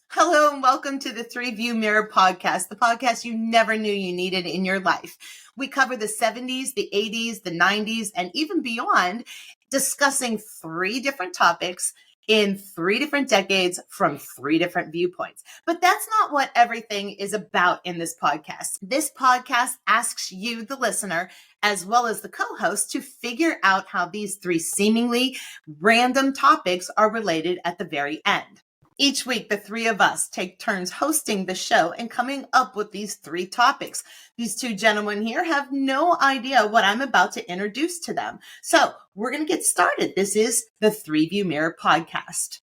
Hello and welcome to the Three View Mirror podcast, the podcast you never knew you needed in your life. We cover the 70s, the 80s, the 90s, and even beyond, discussing three different topics in three different decades from three different viewpoints. But that's not what everything is about in this podcast. This podcast asks you, the listener, as well as the co-host, to figure out how these three seemingly random topics are related at the very end. Each week, the three of us take turns hosting the show and coming up with these three topics. These two gentlemen here have no idea what I'm about to introduce to them. So we're going to get started. This is the Three View Mirror podcast.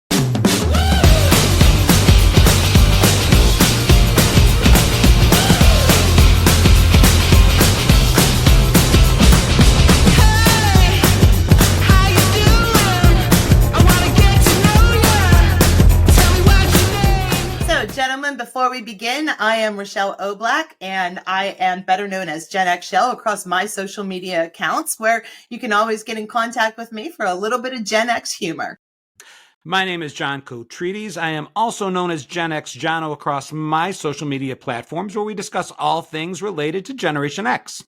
Gentlemen, before we begin, I am Rachelle O'Black, and I am better known as Gen X Shell across my social media accounts, where you can always get in contact with me for a little bit of Gen X humor. My name is John Cotredes. I am also known as Gen X Jono across my social media platforms, where we discuss all things related to Generation X.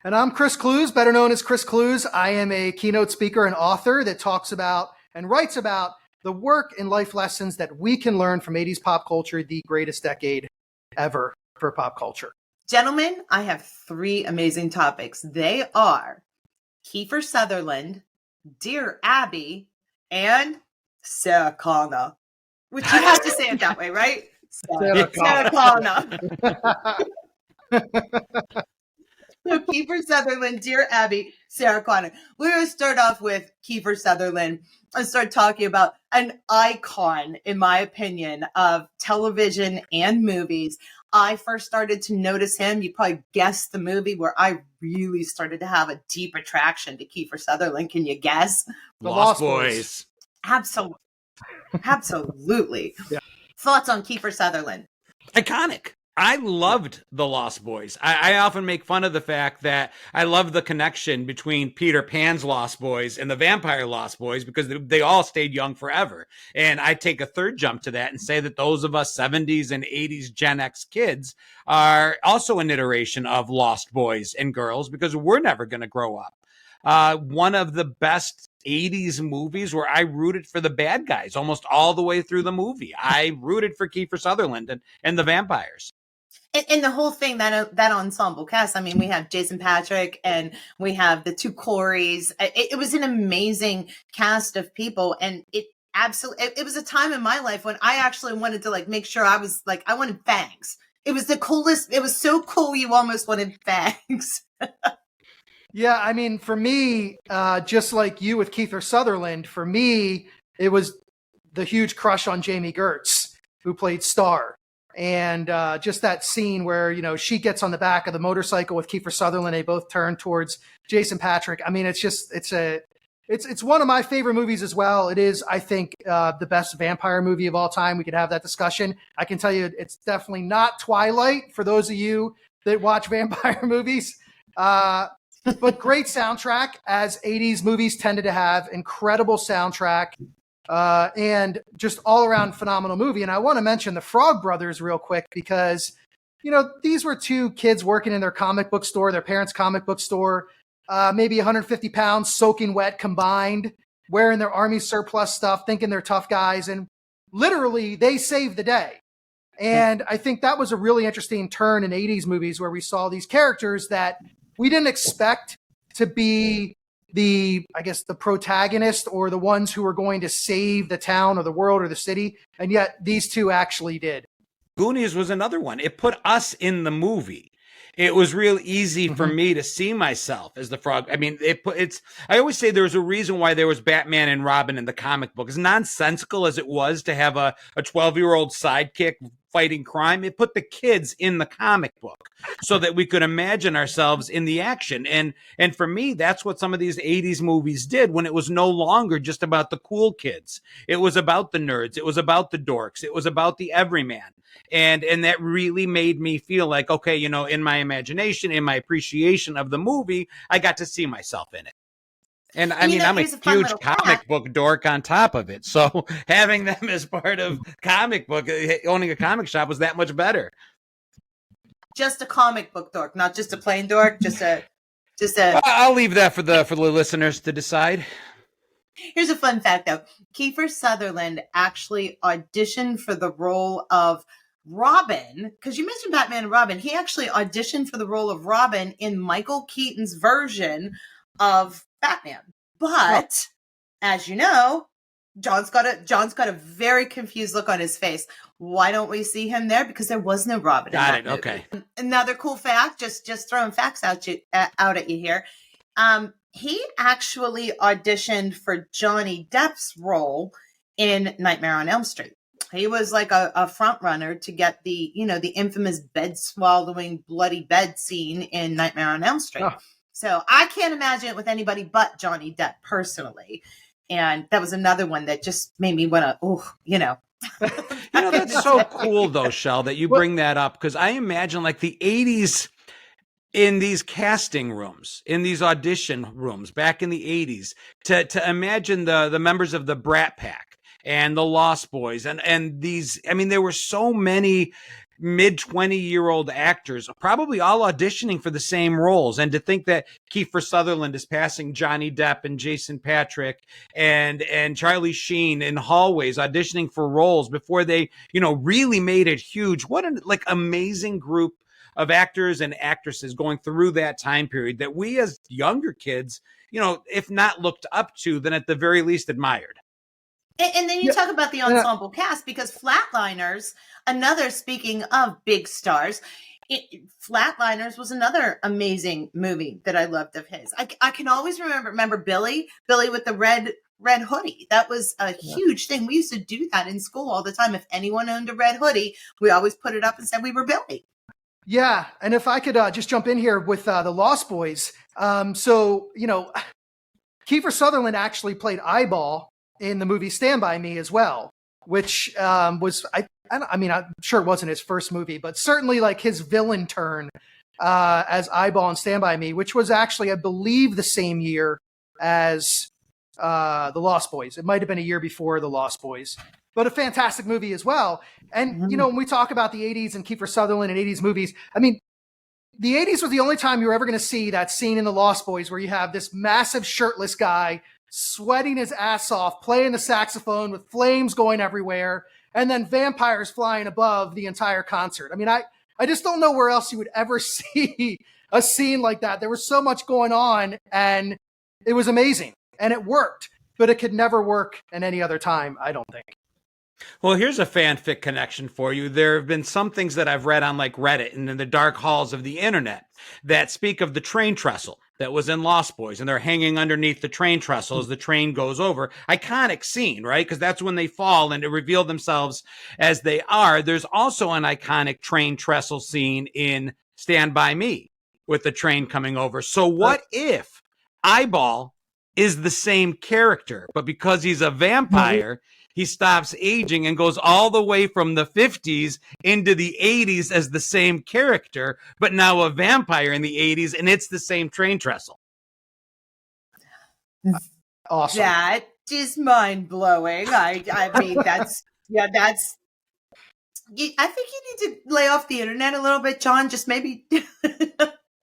And I'm Chris Clues, better known as Chris Clues. I am a keynote speaker and author that talks about and writes about the work and life lessons that we can learn from 80s pop culture, the greatest decade ever for pop culture. Gentlemen, I have three amazing topics. They are Kiefer Sutherland, Dear Abby, and Sarah Connor. Which you have to say it that way, right? Sarah Connor. So Kiefer Sutherland, Dear Abby, Sarah Connor. We're going to start off with Kiefer Sutherland and start talking about an icon, in my opinion, of television and movies. I first started to notice him. You probably guessed the movie where I really started to have a deep attraction to Kiefer Sutherland. Can you guess? The Lost Boys. Absolutely. Absolutely. Yeah. Thoughts on Kiefer Sutherland? Iconic. I loved The Lost Boys. I often make fun of the fact that I love the connection between Peter Pan's Lost Boys and the Vampire Lost Boys, because they all stayed young forever. And I take a third jump to that and say that those of us 70s and 80s Gen X kids are also an iteration of Lost Boys and girls, because we're never going to grow up. One of the best 80s movies where I rooted for the bad guys almost all the way through the movie. I rooted for Kiefer Sutherland and the vampires. And the whole thing, that ensemble cast, I mean, we have Jason Patric and we have the two Coreys. It was an amazing cast of people. And it was a time in my life when I actually wanted to make sure I wanted fangs. It was the coolest. It was so cool. You almost wanted fangs. Yeah. I mean, for me, just like you with Kiefer Sutherland, for me, it was the huge crush on Jamie Gertz, who played Star. And just that scene where, she gets on the back of the motorcycle with Kiefer Sutherland. They both turn towards Jason Patric. I mean, it's one of my favorite movies as well. It is, I think, the best vampire movie of all time. We could have that discussion. I can tell you it's definitely not Twilight for those of you that watch vampire movies. But great soundtrack, as 80s movies tended to have. Incredible soundtrack. And just all around phenomenal movie. And I want to mention the Frog Brothers real quick, because, these were two kids working in their comic book store, their parents' comic book store, maybe 150 pounds soaking wet combined, wearing their army surplus stuff, thinking they're tough guys. And literally they saved the day. And I think that was a really interesting turn in 80s movies, where we saw these characters that we didn't expect to be the protagonist or the ones who were going to save the town or the world or the city. And yet these two actually did. Goonies was another one. It put us in the movie. It was real easy for me to see myself as the Frog. I mean, I always say there was a reason why there was Batman and Robin in the comic book. As nonsensical as it was to have a 12-year-old sidekick fighting crime, it put the kids in the comic book so that we could imagine ourselves in the action. And for me, that's what some of these 80s movies did, when it was no longer just about the cool kids. It was about the nerds. It was about the dorks. It was about the everyman. And that really made me feel like, okay, in my imagination, in my appreciation of the movie, I got to see myself in it. And I And mean, I'm a here's a fun huge little comic fact. book dork on top of it. So having them as part of comic book, owning a comic shop was that much better. Just a comic book dork, not just a plain dork, just a I'll leave that for the listeners to decide. Here's a fun fact though. Kiefer Sutherland actually auditioned for the role of Robin, because you mentioned Batman and Robin. He actually auditioned for the role of Robin in Michael Keaton's version of Batman. But as you know, John's got a very confused look on his face. Why don't we see him there? Because there was no Robin. Got in that it. movie. Okay. Another cool fact, just throwing facts out at you here. He actually auditioned for Johnny Depp's role in Nightmare on Elm Street. He was like a front runner to get the infamous bed swallowing bloody bed scene in Nightmare on Elm Street. Oh. So I can't imagine it with anybody but Johnny Depp personally. And that was another one that just made me want to, That's so cool though, Shell, that you bring that up, because I imagine like the 80s in these casting rooms, in these audition rooms back in the 80s, to imagine the members of the Brat Pack and the Lost Boys and these, I mean, there were so many mid-20-year-old actors probably all auditioning for the same roles. And to think that Kiefer Sutherland is passing Johnny Depp and Jason Patrick and Charlie Sheen in hallways auditioning for roles before they, really made it huge. What an amazing group of actors and actresses going through that time period that we as younger kids, if not looked up to, then at the very least admired. And then you talk about the ensemble cast, because Flatliners, speaking of big stars, Flatliners was another amazing movie that I loved of his. I can always remember Billy with the red hoodie. That was a huge thing. We used to do that in school all the time. If anyone owned a red hoodie, we always put it up and said we were Billy. Yeah, and if I could just jump in here with the Lost Boys. Kiefer Sutherland actually played Eyeball in the movie Stand By Me as well, which was, I'm sure it wasn't his first movie, but certainly like his villain turn as Eyeball in Stand By Me, which was actually, I believe, the same year as The Lost Boys. It might have been a year before The Lost Boys, but a fantastic movie as well. And, when we talk about the 80s and Kiefer Sutherland and 80s movies, I mean, the 80s was the only time you were ever going to see that scene in The Lost Boys where you have this massive shirtless guy sweating his ass off, playing the saxophone with flames going everywhere, and then vampires flying above the entire concert. I mean, I just don't know where else you would ever see a scene like that. There was so much going on, and it was amazing, and it worked, but it could never work in any other time, I don't think. Well, here's a fanfic connection for you. There have been some things that I've read on like Reddit and in the dark halls of the internet that speak of the train trestle that was in Lost Boys, and they're hanging underneath the train trestle as the train goes over. Iconic scene, right? Because that's when they fall and to reveal themselves as they are. There's also an iconic train trestle scene in Stand By Me with the train coming over. So what if Eyeball is the same character, but because he's a vampire, he stops aging and goes all the way from the 50s into the 80s as the same character, but now a vampire in the 80s, and it's the same train trestle. Awesome. That is mind-blowing. I mean, that's... I think you need to lay off the internet a little bit, John, just maybe...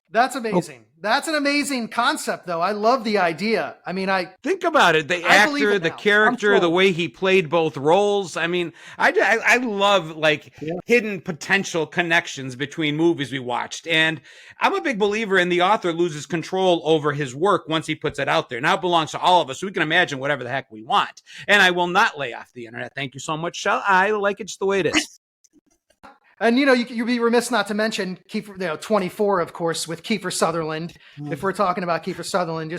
That's amazing. That's an amazing concept, though. I love the idea. I mean, think about it. The actor, the character, the way he played both roles. I mean, I love hidden potential connections between movies we watched. And I'm a big believer in the author loses control over his work once he puts it out there. Now it belongs to all of us, so we can imagine whatever the heck we want. And I will not lay off the internet. Thank you so much, Shell. I like it just the way it is. And, you'd be remiss not to mention Kiefer, 24, of course, with Kiefer Sutherland. If we're talking about Kiefer Sutherland,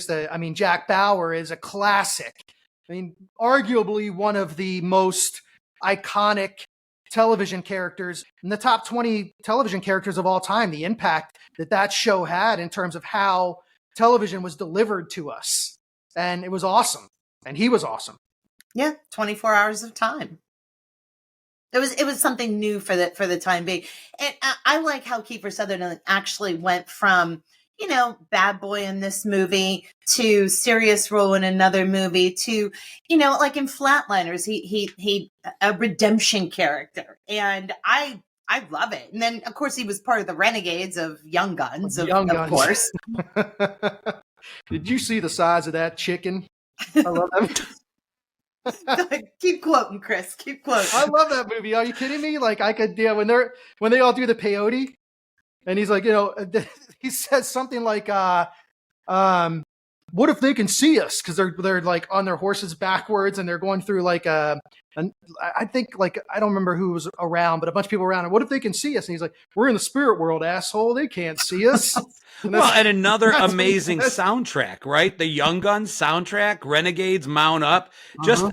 Jack Bauer is a classic. I mean, arguably one of the most iconic television characters in the top 20 television characters of all time. The impact that show had in terms of how television was delivered to us. And it was awesome. And he was awesome. Yeah, 24 hours of time. It was something new for the time being. And I like how Kiefer Sutherland actually went from, bad boy in this movie to serious role in another movie to, like in Flatliners, he a redemption character. And I love it. And then of course he was part of the Renegades of Young Guns, of course. Did you see the size of that chicken? I love that. Keep quoting, Chris. Keep quoting. I love that movie. Are you kidding me? Like I could, when they all do the peyote, and he's like, he says something like, "What if they can see us?" Because they're like on their horses backwards, and they're going through like I think like I don't remember who was around, but a bunch of people around. And what if they can see us? And he's like, "We're in the spirit world, asshole. They can't see us." And another amazing soundtrack, right? The Young Guns soundtrack, Renegades, Mount Up, just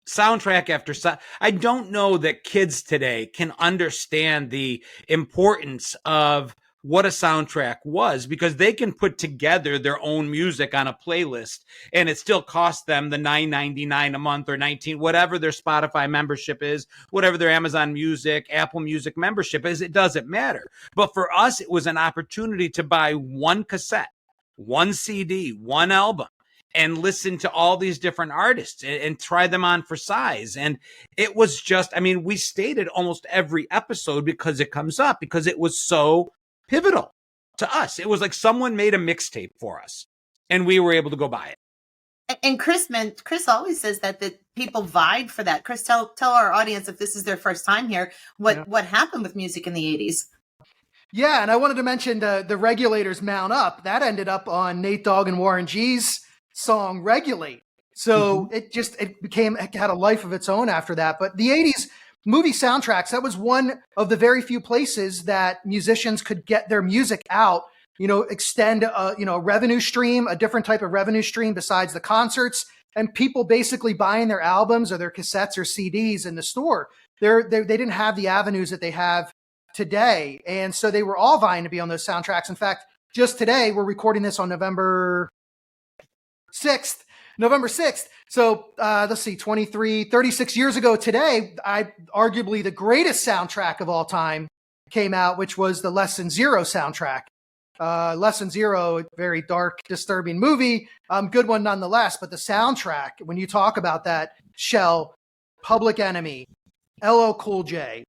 soundtrack after I don't know that kids today can understand the importance of what a soundtrack was, because they can put together their own music on a playlist and it still costs them the $9.99 a month or $19, whatever their Spotify membership is, whatever their Amazon Music, Apple Music membership is. It doesn't matter. But for us, it was an opportunity to buy one cassette, one CD, one album, and listen to all these different artists and try them on for size. And it was just, we stated almost every episode because it comes up, because it was so pivotal to us. It was like someone made a mixtape for us and we were able to go buy it. And Chris always says that people vied for that. Chris, tell our audience, if this is their first time here, what happened with music in the 80s. Yeah, and I wanted to mention the Regulators Mount Up. That ended up on Nate Dogg and Warren G's song Regulate. So it had a life of its own after that. But the 80s movie soundtracks, that was one of the very few places that musicians could get their music out, extend a revenue stream, a different type of revenue stream besides the concerts, and people basically buying their albums or their cassettes or CDs in the store. They didn't have the avenues that they have today. And so they were all vying to be on those soundtracks. In fact, just today, we're recording this on November 6th. So let's see, 36 years ago today, arguably the greatest soundtrack of all time came out, which was the Lesson Zero soundtrack. Lesson Zero, very dark, disturbing movie, good one nonetheless. But the soundtrack, when you talk about that, Shell, Public Enemy, LL Cool J,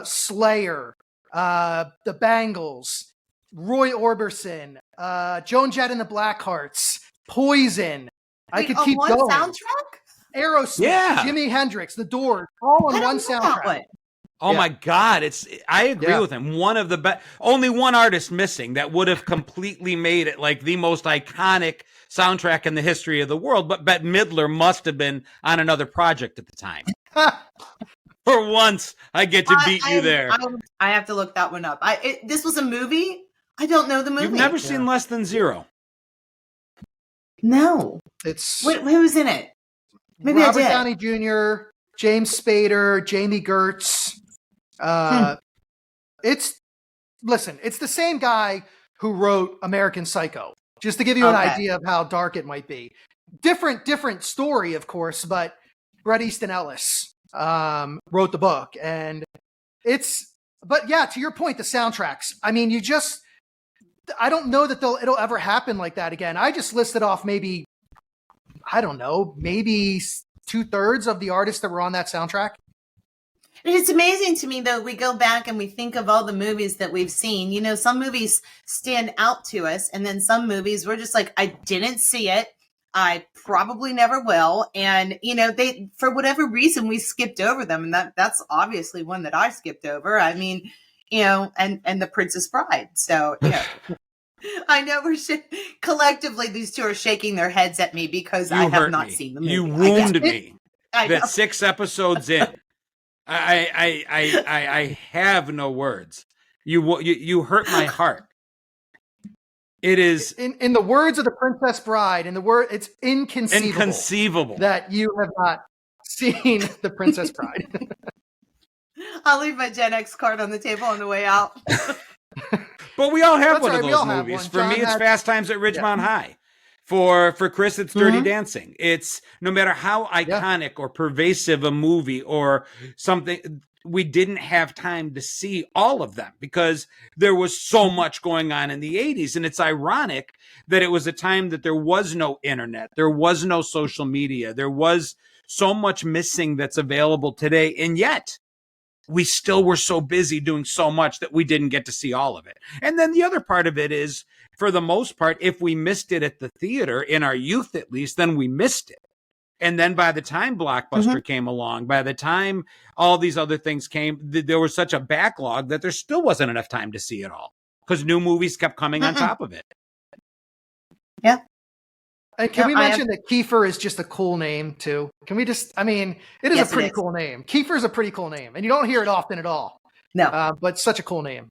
Slayer, the Bangles, Roy Orbison, Joan Jett and the Blackhearts, Poison. I could keep going. Soundtrack? Aerosmith, Jimi Hendrix, The Doors, all on one soundtrack. Oh my God. I agree with him. One of the best, only one artist missing that would have completely made it like the most iconic soundtrack in the history of the world. But Bette Midler must have been on another project at the time. For once, I get to beat you there. I have to look that one up. This was a movie? I don't know the movie. You've never seen Less Than Zero? No. Who's in it? Maybe Robert I did. Downey Jr., James Spader, Jamie Gertz. It's the same guy who wrote American Psycho, just to give you an idea of how dark it might be. Different story, of course, but Bret Easton Ellis wrote the book. And but yeah, to your point, the soundtracks. I don't know that it'll ever happen like that again. I just listed off maybe 2/3 of the artists that were on that soundtrack. It's amazing to me, though, we go back and we think of all the movies that we've seen. Some movies stand out to us, and then some movies we're just like, I didn't see it. I probably never will. And, they, for whatever reason, we skipped over them. And that's obviously one that I skipped over. And The Princess Bride. So, I know collectively these two are shaking their heads at me because I have not seen the movie. You wounded me. That 6 episodes in. I have no words. You hurt my heart. It is in the words of The Princess Bride. It's inconceivable that you have not seen The Princess Bride. I'll leave my Gen X card on the table on the way out. But we all have one of those movies. For me, it's Fast Times at Ridgemont High. For Chris, it's Dirty Dancing. It's no matter how iconic or pervasive a movie or something, we didn't have time to see all of them because there was so much going on in the 80s. And it's ironic that it was a time that there was no internet, there was no social media, there was so much missing that's available today. And yet we still were so busy doing so much that we didn't get to see all of it. And then the other part of it is, for the most part, if we missed it at the theater, in our youth at least, then we missed it. And then by the time Blockbuster came along, by the time all these other things came, there was such a backlog that there still wasn't enough time to see it all because new movies kept coming on top of it. Yeah. And can we mention that Kiefer is just a cool name too? Can we just, I mean, it is a pretty cool name. Kiefer is a pretty cool name, and you don't hear it often at all. No. But such a cool name.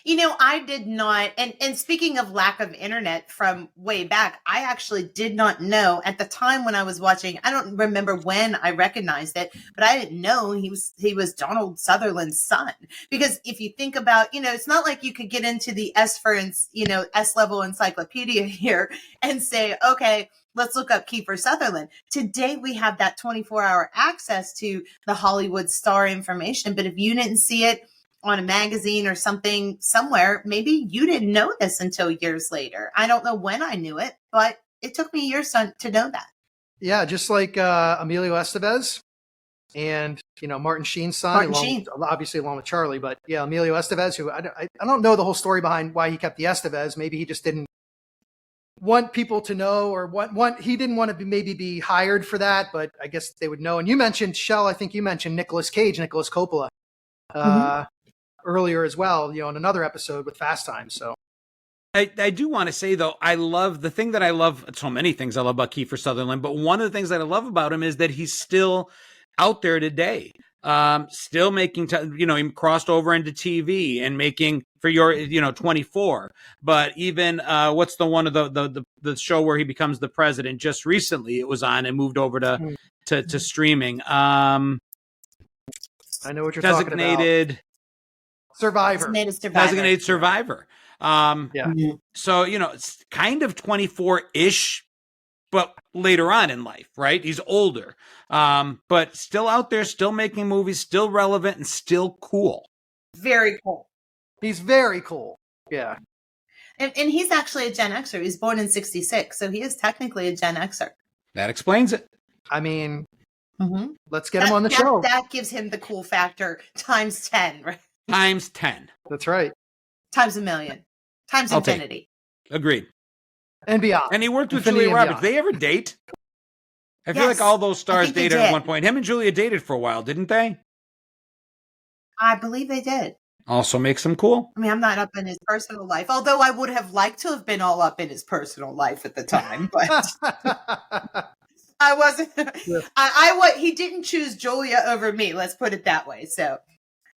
You know, I did not, and speaking of lack of internet from way back, I actually did not know at the time when I was watching, I don't remember when I recognized it, but I didn't know he was Donald Sutherland's son. Because if you think about, you know, it's not like you could get into the S-level encyclopedia here and say, okay, let's look up Kiefer Sutherland. Today, we have that 24-hour access to the Hollywood star information. But if you didn't see it on a magazine or something somewhere, maybe you didn't know this until years later. I don't know when I knew it, but it took me years to know that. Yeah, just like Emilio Estevez and, you know, Martin Sheen's son, obviously along with Charlie, but yeah, Emilio Estevez, who I don't know the whole story behind why he kept the Estevez. Maybe he just didn't want people to know, or he didn't want to maybe be hired for that, but I guess they would know. And you mentioned, Shell, I think you mentioned Nicolas Coppola. Earlier as well, you know, in another episode with Fast Times. So I do want to say, though, I love the thing that I love, so many things I love about Kiefer Sutherland, but one of the things that I love about him is that he's still out there today, still making, he crossed over into TV and making for 24. But even what's the one of the show where he becomes the president? Just recently, it was on and moved over to streaming. I know what you're talking about. Designated Survivor. So, it's kind of 24-ish, but later on in life, right? He's older, but still out there, still making movies, still relevant, and still cool. Very cool. He's very cool. Yeah. And he's actually a Gen Xer. He's born in 1966, so he is technically a Gen Xer. That explains it. I mean, let's get him on the show. That gives him the cool factor times 10, right? Times 10. That's right. Times a million. Times infinity. Agreed. And beyond. And he worked with Julia Roberts. Did they ever date? I feel like all those stars dated at one point. Him and Julia dated for a while, didn't they? I believe they did. Also makes him cool. I mean, I'm not up in his personal life, although I would have liked to have been all up in his personal life at the time, but I wasn't. He didn't choose Julia over me. Let's put it that way. So.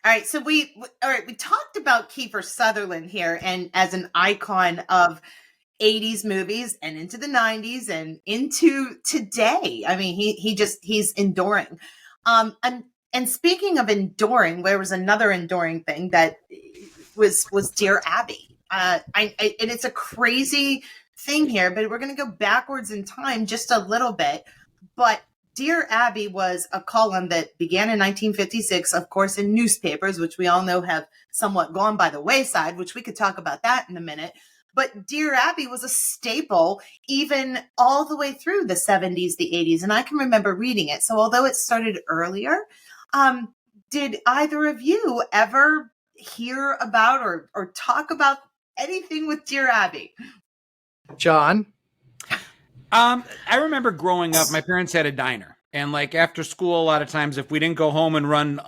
All right, so we talked about Kiefer Sutherland here, and as an icon of 80s movies and into the 90s and into today. I mean, he's enduring. And speaking of enduring, there was another enduring thing that was Dear Abby. And it's a crazy thing here, but we're going to go backwards in time just a little bit. But Dear Abby was a column that began in 1956, of course, in newspapers, which we all know have somewhat gone by the wayside, which we could talk about that in a minute. But Dear Abby was a staple even all the way through the 70s, the 80s. And I can remember reading it. So although it started earlier, did either of you ever hear about or talk about anything with Dear Abby? John? I remember growing up, my parents had a diner. And like after school, a lot of times, if we didn't go home and run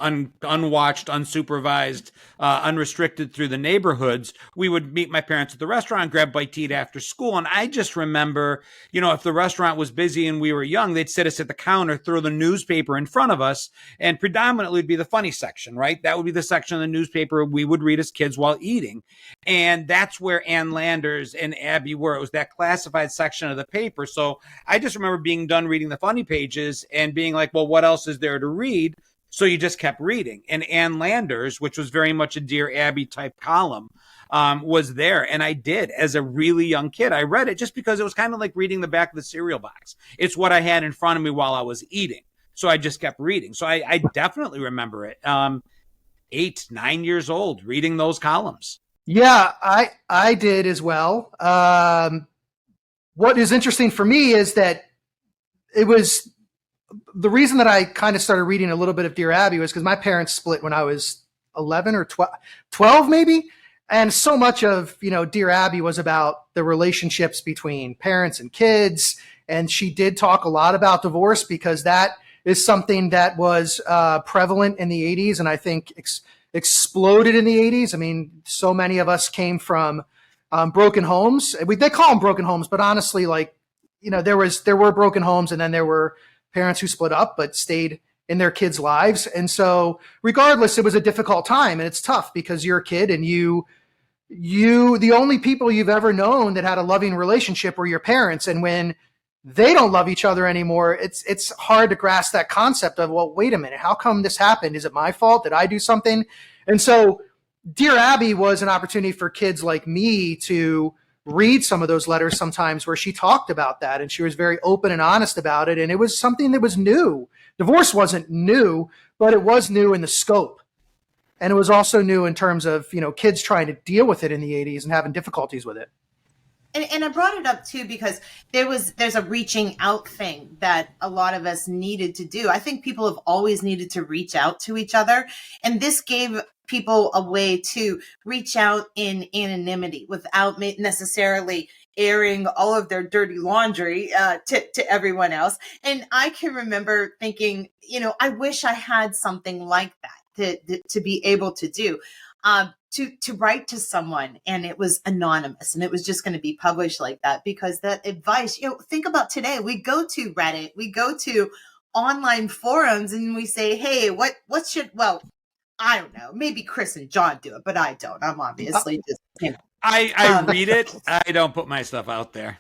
unwatched, unsupervised, unrestricted through the neighborhoods, we would meet my parents at the restaurant, grab bite to eat after school. And I just remember, if the restaurant was busy and we were young, they'd sit us at the counter, throw the newspaper in front of us, and predominantly it'd be the funny section, right? That would be the section of the newspaper we would read as kids while eating. And that's where Ann Landers and Abby were. It was that classified section of the paper. So I just remember being done reading the funny pages and being like, well, what else is there to read? So you just kept reading. And Ann Landers, which was very much a Dear Abby type column, was there. And I did. As a really young kid, I read it just because it was kind of like reading the back of the cereal box. It's what I had in front of me while I was eating. So I just kept reading. So I definitely remember it. 8, 9 years old reading those columns. Yeah, I did as well. What is interesting for me is that it was the reason that I kind of started reading a little bit of Dear Abby was because my parents split when I was 11 or 12 maybe. And so much of, Dear Abby was about the relationships between parents and kids. And she did talk a lot about divorce because that is something that was prevalent in the 80s and I think exploded in the 80s. I mean, so many of us came from broken homes. They call them broken homes, but honestly, there were broken homes and then there were parents who split up but stayed in their kids' lives. And so regardless, it was a difficult time and it's tough because you're a kid and the only people you've ever known that had a loving relationship were your parents. And when they don't love each other anymore, it's hard to grasp that concept of, well, wait a minute, how come this happened? Is it my fault? Did I do something? And so Dear Abby was an opportunity for kids like me to read some of those letters sometimes where she talked about that and she was very open and honest about it. And it was something that was new. Divorce wasn't new, but it was new in the scope. And it was also new in terms of, kids trying to deal with it in the 80s and having difficulties with it. And I brought it up too because there's a reaching out thing that a lot of us needed to do. I think people have always needed to reach out to each other. And this gave people a way to reach out in anonymity without necessarily airing all of their dirty laundry to everyone else. And I can remember thinking, I wish I had something like that to be able to do. To write to someone and it was anonymous and it was just going to be published like that, because that advice, think about today, we go to Reddit, we go to online forums and we say, hey, what should, well, I don't know, maybe Chris and John do it, but I don't. I'm obviously just, I read it. I don't put my stuff out there.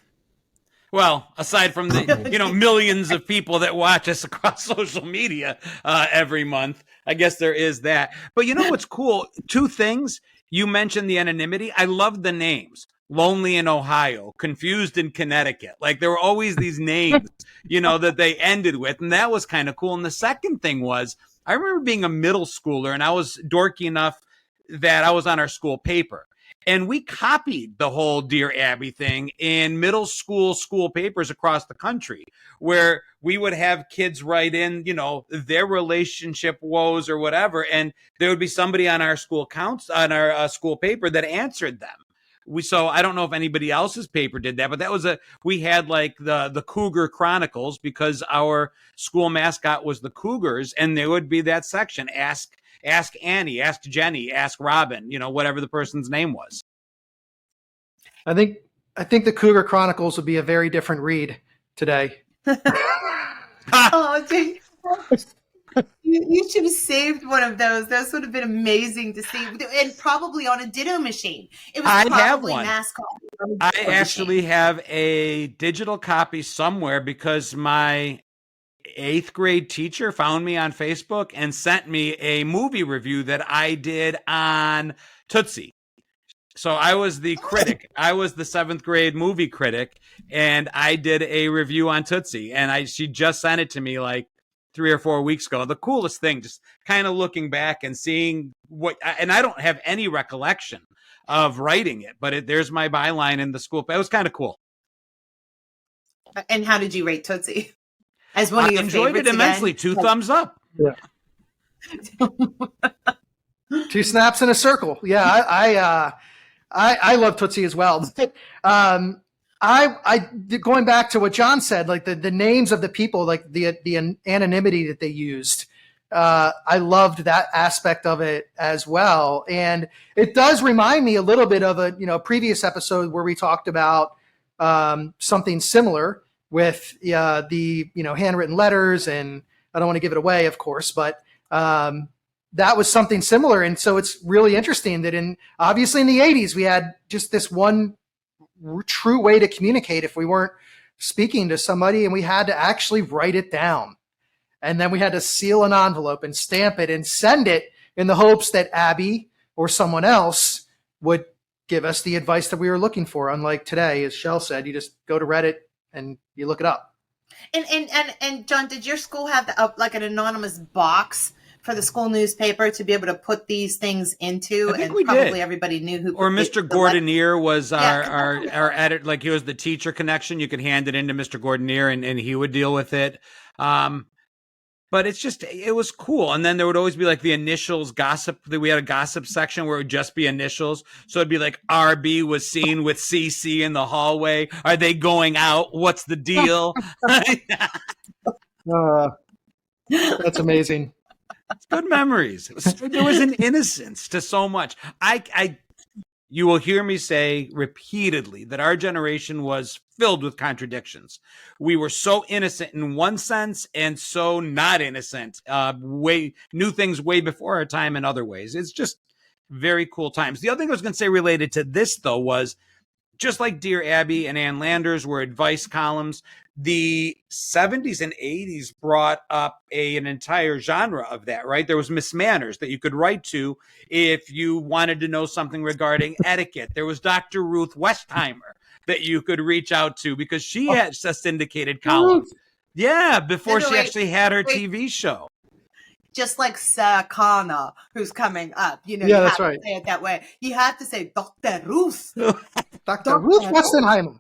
Well, aside from the, millions of people that watch us across social media every month, I guess there is that. But what's cool? 2 things. You mentioned the anonymity. I love the names. Lonely in Ohio, Confused in Connecticut. Like there were always these names, that they ended with. And that was kind of cool. And the second thing was, I remember being a middle schooler and I was dorky enough that I was on our school paper. And we copied the whole Dear Abby thing in middle school papers across the country, where we would have kids write in, their relationship woes or whatever. And there would be somebody on our school school paper that answered them. So I don't know if anybody else's paper did that, but we had like the Cougar Chronicles because our school mascot was the Cougars. And there would be that section, Ask Annie, ask Jenny, ask Robin, whatever the person's name was. I think the Cougar Chronicles would be a very different read today. Oh, dude. You should have saved one of those. Those would have been amazing to see, and probably on a Ditto machine. It was probably mascot. I actually have a digital copy somewhere because my 8th grade teacher found me on Facebook and sent me a movie review that I did on Tootsie. So I was the critic. I was the 7th grade movie critic, and I did a review on Tootsie. And she just sent it to me like 3 or 4 weeks ago. The coolest thing, just kind of looking back and seeing and I don't have any recollection of writing it, but there's my byline in the school. It was kind of cool. And how did you rate Tootsie? As one of your enjoyed it immensely. Again? 2 thumbs up. Yeah. 2 snaps in a circle. Yeah, I love Tootsie as well. I going back to what John said, like the names of the people, like the anonymity that they used. I loved that aspect of it as well, and it does remind me a little bit of a previous episode where we talked about something similar with the handwritten letters, and I don't want to give it away, of course, but that was something similar. And so it's really interesting that obviously in the 80s, we had just this one true way to communicate if we weren't speaking to somebody, and we had to actually write it down. And then we had to seal an envelope and stamp it and send it in the hopes that Abby or someone else would give us the advice that we were looking for. Unlike today, as Shell said, you just go to Reddit and you look it up. And John, did your school have like an anonymous box for the school newspaper to be able to put these things into, I think and we probably did. everybody knew who. Or Mr. Gordonier was Yeah, our edit, like he was the teacher connection. You could hand it into Mr. Gordonier and he would deal with it. But it's just, it was cool. And then there would always be like the initials gossip. We had a gossip section where it would just be initials. So it'd be like RB was seen with CC in the hallway. Are they going out? What's the deal? That's amazing. It's good memories. There was an innocence to so much. You will hear me say repeatedly that our generation was filled with contradictions. We were so innocent in one sense and so not innocent. Knew things way before our time in other ways. It's just very cool times. The other thing I was going to say related to this, though, was just like Dear Abby and Ann Landers were advice columns, the 70s and 80s brought up an entire genre of that, right? There was Miss Manners that you could write to if you wanted to know something regarding etiquette. There was Dr. Ruth Westheimer that you could reach out to because she had a syndicated column. Yeah, before she actually had her TV show. Just like Sakana, who's coming up. You know, Yeah, you that's have right. to say it that way. You have to say Dr. Ruth. Dr. Ruth Westenheimer.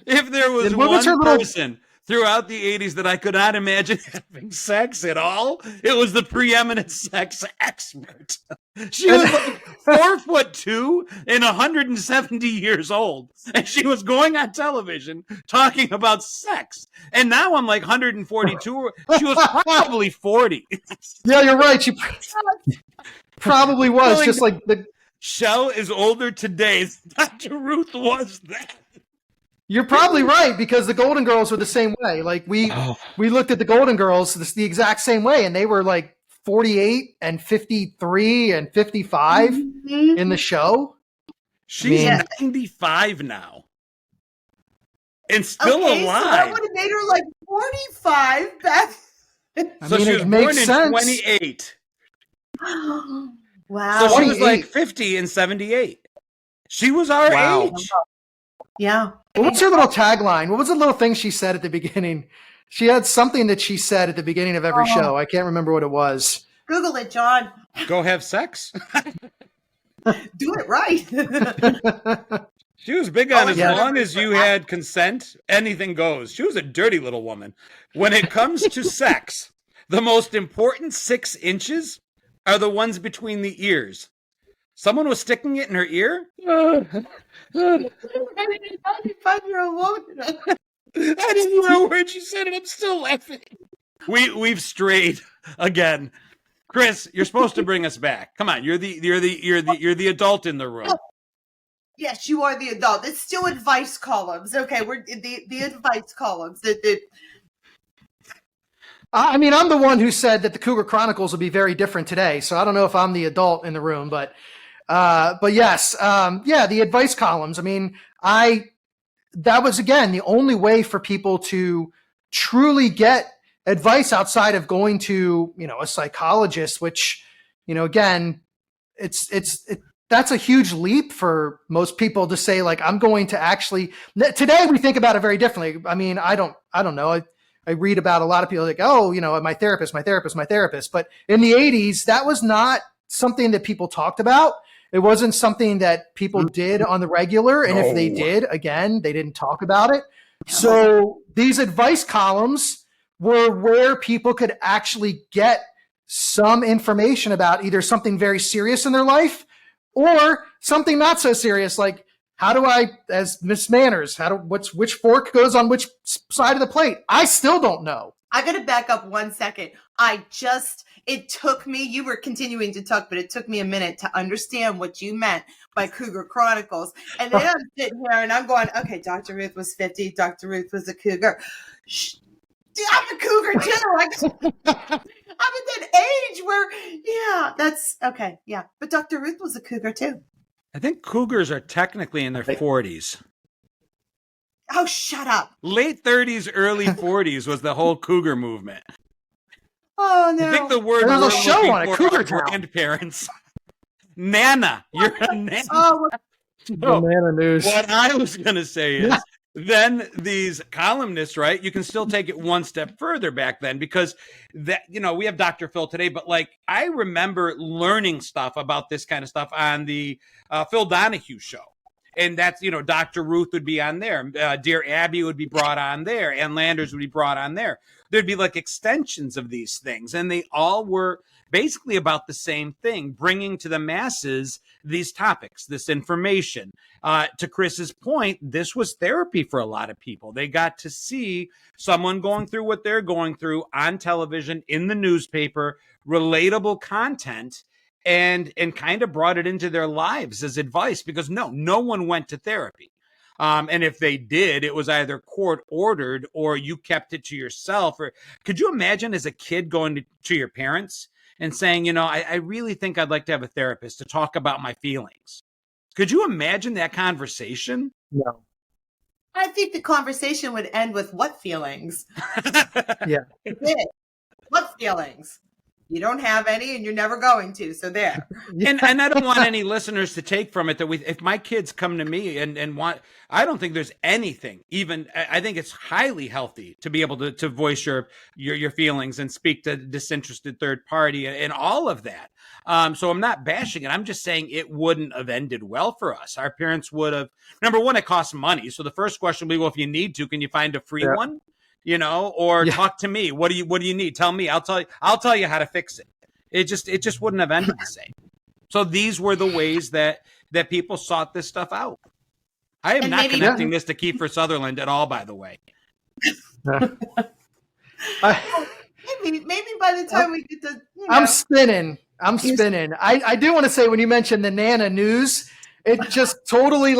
If there was one person throughout the 80s that I could not imagine having sex at all, it was the preeminent sex expert. She was like 4'2" and 170 years old, and she was going on television talking about sex. And now I'm like 142. She was probably 40. Yeah, you're right. She probably was. Just like the Shell is older today than Dr. Ruth was then. You're probably right, because the Golden Girls were the same way. Like we looked at the Golden Girls the exact same way, and they were like 48 and 53 and 55 in the show. She's 95 now. And still alive. So that would have made her like 45 back. So she was born in 28. Wow. So she was like 50 and 78. She was our age. Yeah. What was her little tagline? What was the little thing she said at the beginning? She had something that she said at the beginning of every show. I can't remember what it was. Google it, John. Go have sex? Do it right. She was big on as long as you had consent, anything goes. She was a dirty little woman. When it comes to sex, the most important 6 inches are the ones between the ears. Someone was sticking it in her ear? 95-year-old woman. I didn't hear a word she said, and I'm still laughing. We've strayed again. Chris, you're supposed to bring us back. Come on, you're the adult in the room. Yes, you are the adult. It's still advice columns. Okay, we're the advice columns. I mean, I'm the one who said that the Cougar Chronicles will be very different today, so I don't know if I'm the adult in the room, but yes, the advice columns. I mean, that was, again, the only way for people to truly get advice outside of going to, a psychologist, which, again, that's a huge leap for most people to say, like, I'm going to actually, today we think about it very differently. I mean, I don't know. I read about a lot of people like, my therapist. But in the 80s, that was not something that people talked about. It wasn't something that people did on the regular. And if they did, again, they didn't talk about it. So these advice columns were where people could actually get some information about either something very serious in their life or something not so serious, like, how do I, as Miss Manners, which fork goes on which side of the plate? I still don't know. I got to back up 1 second. It took me, you were continuing to talk, but it took me a minute to understand what you meant by Cougar Chronicles. And then I'm sitting here and I'm going, okay, Dr. Ruth was 50. Dr. Ruth was a cougar. Shh, I'm a cougar too. I'm at that age where, that's okay. Yeah. But Dr. Ruth was a cougar too. I think cougars are technically in their 40s. Oh, shut up. Late 30s, early 40s was the whole cougar movement. Oh, no. I think the word There's a show on it, Cougar Town. Grandparents. Nana. You're a nana. Oh, Banana news. What I was going to say is then these columnists, right? You can still take it one step further back then, because that, we have Dr. Phil today, but like I remember learning stuff about this kind of stuff on the Phil Donahue show. And that's, Dr. Ruth would be on there. Dear Abby would be brought on there. Ann Landers would be brought on there. There'd be like extensions of these things. And they all were basically about the same thing, bringing to the masses these topics, this information. To Chris's point, this was therapy for a lot of people. They got to see someone going through what they're going through on television, in the newspaper, relatable content, and kind of brought it into their lives as advice, because no one went to therapy. And if they did, it was either court ordered or you kept it to yourself. Or could you imagine as a kid going to your parents and saying, I really think I'd like to have a therapist to talk about my feelings? Could you imagine that conversation? No. I think the conversation would end with what feelings? Yeah. What feelings? You don't have any and you're never going to. So there. And I don't want any listeners to take from it that if my kids come to me and want, I don't think there's anything, even, I think it's highly healthy to be able to voice your feelings and speak to disinterested third party and all of that. So I'm not bashing it. I'm just saying it wouldn't have ended well for us. Our parents would have, number one, it costs money. So the first question would be, well, if you need to, can you find a free one? Or talk to me. What do you need? Tell me. I'll tell you how to fix it. It just wouldn't have ended the same. So these were the ways that people sought this stuff out. I am not connecting this to Kiefer Sutherland at all, by the way. Maybe by the time we get to, I'm spinning. I do want to say, when you mentioned the Nana news, it just totally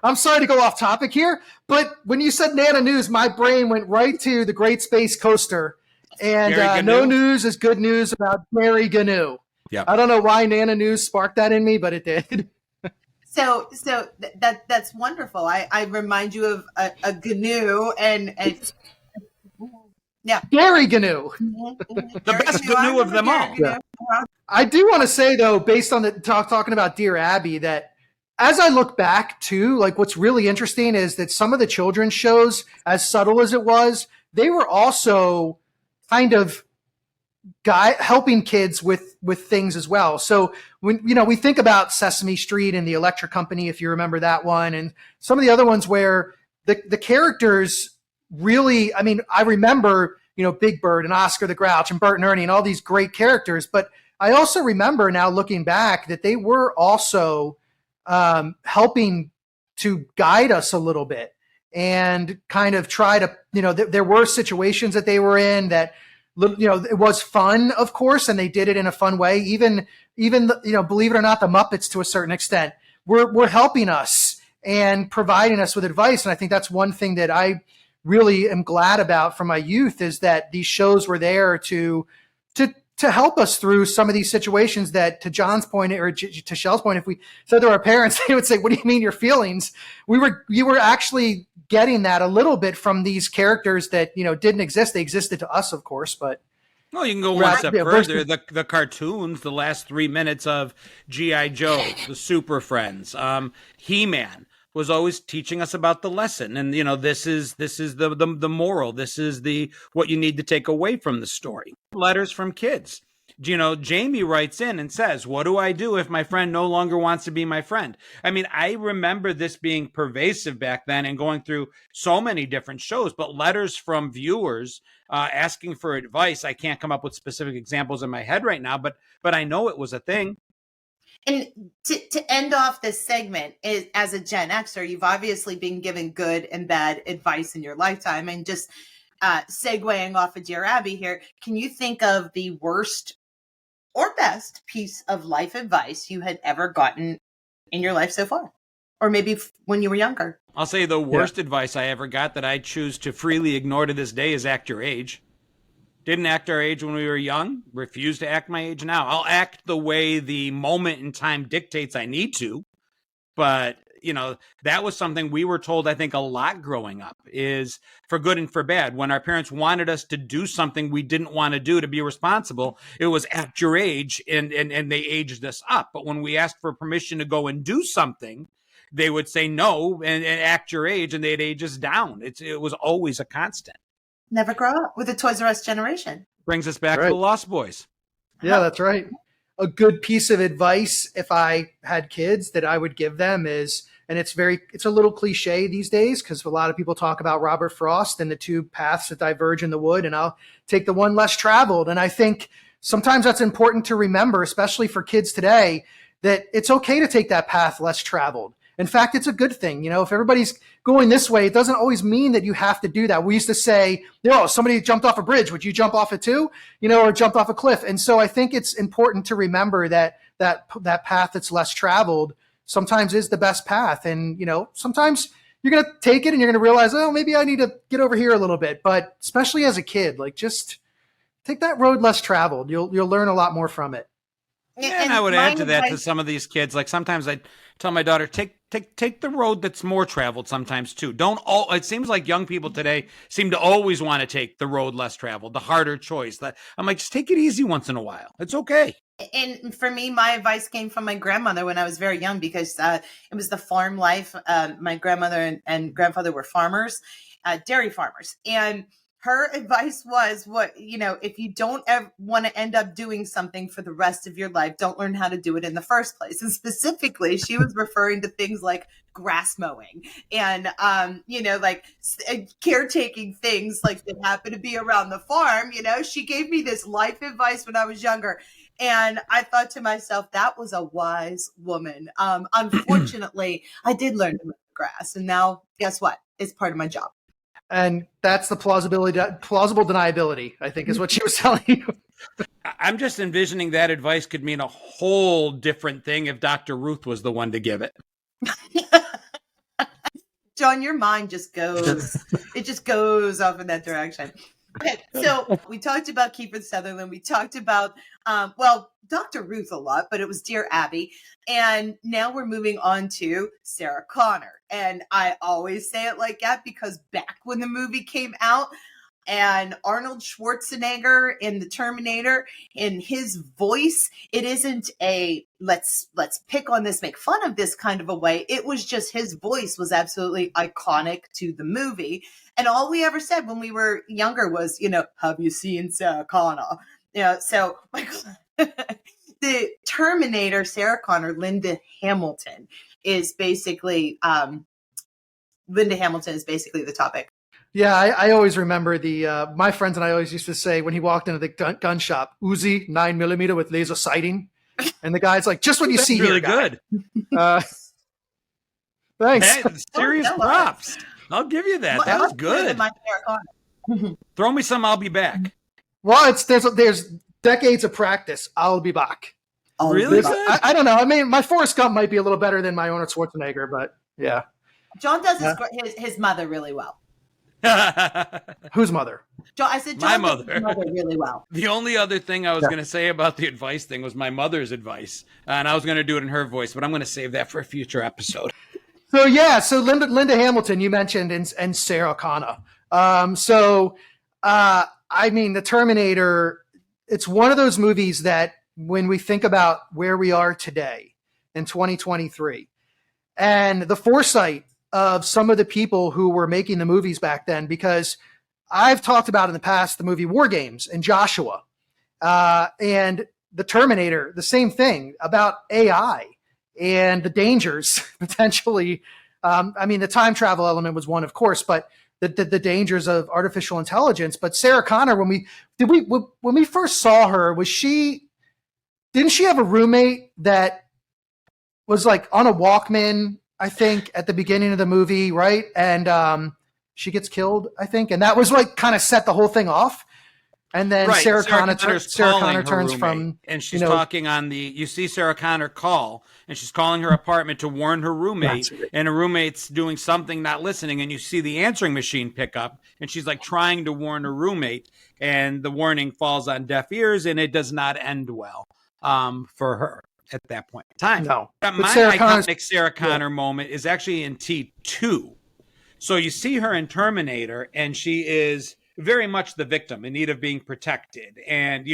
I'm sorry to go off topic here, but when you said Nana news, my brain went right to the Great Space Coaster. And no news is good news about Mary Gnu. Yeah. I don't know why Nana news sparked that in me, but it did. So that's wonderful. I remind you of a GNU and yeah, Gary GNU. The best GNU of them all. Yeah. I do want to say, though, based on the talking about Dear Abby, that as I look back too, what's really interesting is that some of the children's shows, as subtle as it was, they were also kind of helping kids with things as well. So when we think about Sesame Street and the Electric Company, if you remember that one, and some of the other ones where the characters really, I remember Big Bird and Oscar the Grouch and Bert and Ernie and all these great characters, but I also remember now looking back that they were also helping to guide us a little bit and kind of try to, there were situations that they were in that, it was fun, of course, and they did it in a fun way. Even believe it or not, the Muppets, to a certain extent, were helping us and providing us with advice. And I think that's one thing that I really am glad about from my youth, is that these shows were there to help us through some of these situations that, to John's point or to Shell's point, if we said to our parents, they would say, "What do you mean your feelings?" You were actually getting that a little bit from these characters that, didn't exist. They existed to us, of course, but. Well, you can go one step further. The cartoons, the last 3 minutes of G.I. Joe, the Super Friends, He-Man was always teaching us about the lesson. And, this is the moral. This is what you need to take away from the story. Letters from kids. Jamie writes in and says, "What do I do if my friend no longer wants to be my friend?" I remember this being pervasive back then and going through so many different shows, but letters from viewers asking for advice. I can't come up with specific examples in my head right now, but I know it was a thing. And to end off this segment, as a Gen Xer, you've obviously been given good and bad advice in your lifetime. And just segueing off of Dear Abby here, can you think of the worst or best piece of life advice you had ever gotten in your life so far? Or maybe when you were younger? I'll say the worst advice I ever got that I choose to freely ignore to this day is act your age. Didn't act our age when we were young. Refuse to act my age now. I'll act the way the moment in time dictates I need to. But, that was something we were told, I think, a lot growing up, is for good and for bad. When our parents wanted us to do something we didn't want to do to be responsible, it was act your age, and they aged us up. But when we asked for permission to go and do something, they would say no and act your age, and they'd age us down. It was always a constant. Never grow up with the Toys R Us generation. Brings us back Right. to the Lost Boys. Yeah, that's right. A good piece of advice, if I had kids, that I would give them is, and it's a little cliche these days because a lot of people talk about Robert Frost and the two paths that diverge in the wood, and I'll take the one less traveled. And I think sometimes that's important to remember, especially for kids today, that it's okay to take that path less traveled. In fact, it's a good thing. If everybody's going this way, it doesn't always mean that you have to do that. We used to say, somebody jumped off a bridge. Would you jump off it too? Or jumped off a cliff. And so I think it's important to remember that path that's less traveled sometimes is the best path. And, sometimes you're going to take it and you're going to realize, oh, maybe I need to get over here a little bit. But especially as a kid, just take that road less traveled. You'll learn a lot more from it. Yeah, and I would add to that to some of these kids. Like sometimes I tell my daughter, take the road that's more traveled sometimes too. It seems like young people today seem to always want to take the road less traveled, the harder choice. I'm like, just take it easy once in a while. It's okay. And for me, my advice came from my grandmother when I was very young because it was the farm life. My grandmother and grandfather were farmers, dairy farmers. And her advice was if you don't ever want to end up doing something for the rest of your life, don't learn how to do it in the first place. And specifically, she was referring to things like grass mowing and, caretaking things like that happen to be around the farm. She gave me this life advice when I was younger. And I thought to myself, that was a wise woman. Unfortunately, I did learn to mow the grass. And now, guess what? It's part of my job. And that's the plausible deniability, I think, is what she was telling you. I'm just envisioning that advice could mean a whole different thing if Dr. Ruth was the one to give it. John, your mind just goes off in that direction. Okay, so we talked about Kiefer Sutherland. We talked about, Dr. Ruth a lot, but it was Dear Abby. And now we're moving on to Sarah Connor. And I always say it like that because back when the movie came out and Arnold Schwarzenegger in The Terminator, in his voice, it isn't a let's pick on this, make fun of this kind of a way. It was just his voice was absolutely iconic to the movie. And all we ever said when we were younger was, have you seen Sarah Connor? So the Terminator, Sarah Connor, Linda Hamilton is basically the topic. Yeah, I always remember my friends and I always used to say when he walked into the gun shop, Uzi 9mm with laser sighting. And the guy's like, just what you see really here, good. Thanks. Hey, serious props. I'll give you that. That was good. Throw me some, I'll be back. Well, there's decades of practice. I'll be back. Really? I don't know. I mean, my Forrest Gump might be a little better than my Arnold Schwarzenegger, but yeah. John does his mother really well. Whose mother? John, I said John my mother. Does his mother really well. The only other thing I was going to say about the advice thing was my mother's advice, and I was going to do it in her voice, but I'm going to save that for a future episode. So Linda Hamilton you mentioned and Sarah Connor. I mean, The Terminator, it's one of those movies that when we think about where we are today in 2023 and the foresight of some of the people who were making the movies back then, because I've talked about in the past the movie War Games and Joshua and The Terminator, the same thing about AI and the dangers potentially. I mean, the time travel element was one, of course, but the dangers of artificial intelligence. But Sarah Connor, when we first saw her, didn't she have a roommate that was like on a Walkman, I think, at the beginning of the movie, right? And she gets killed, I think, and that was like kind of set the whole thing off. And then right. Sarah Connor turns roommate, from, and she's talking on you see Sarah Connor call, and she's calling her apartment to warn her roommate, and her roommate's doing something, not listening, and you see the answering machine pick up, and she's like trying to warn her roommate, and the warning falls on deaf ears, and it does not end well for her at that point in time. No. My iconic Sarah Connor moment is actually in T2. So you see her in Terminator, and she is very much the victim in need of being protected. And,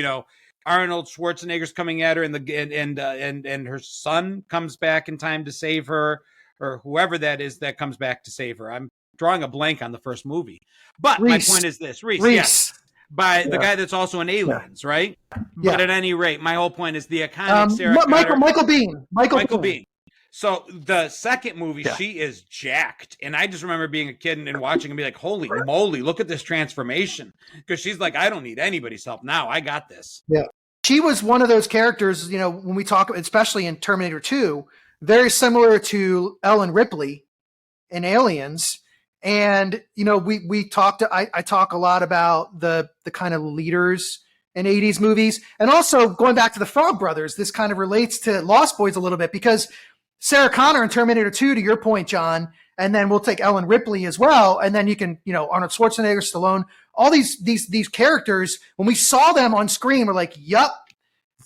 Arnold Schwarzenegger's coming at her, and her son comes back in time to save her. or whoever that is that comes back to save her. I'm drawing a blank on the first movie. But Reese. my point is this. Reese. Yes. By the guy that's also in Aliens, right? Yeah. But at any rate, my whole point is the iconic Sarah Connor, Michael Biehn. Michael Biehn. So the second movie, she is jacked. And I just remember being a kid and watching and be like, holy moly, look at this transformation. Because she's like, I don't need anybody's help now. I got this. Yeah. She was one of those characters, when we talk, especially in Terminator 2, very similar to Ellen Ripley in Aliens. And, we talked, I talk a lot about the kind of leaders in 80s movies. And also going back to the Frog Brothers, this kind of relates to Lost Boys a little bit, because Sarah Connor in Terminator 2, to your point, John, and then we'll take Ellen Ripley as well. And then you can, Arnold Schwarzenegger, Stallone, all these characters, when we saw them on screen, we're like, yup,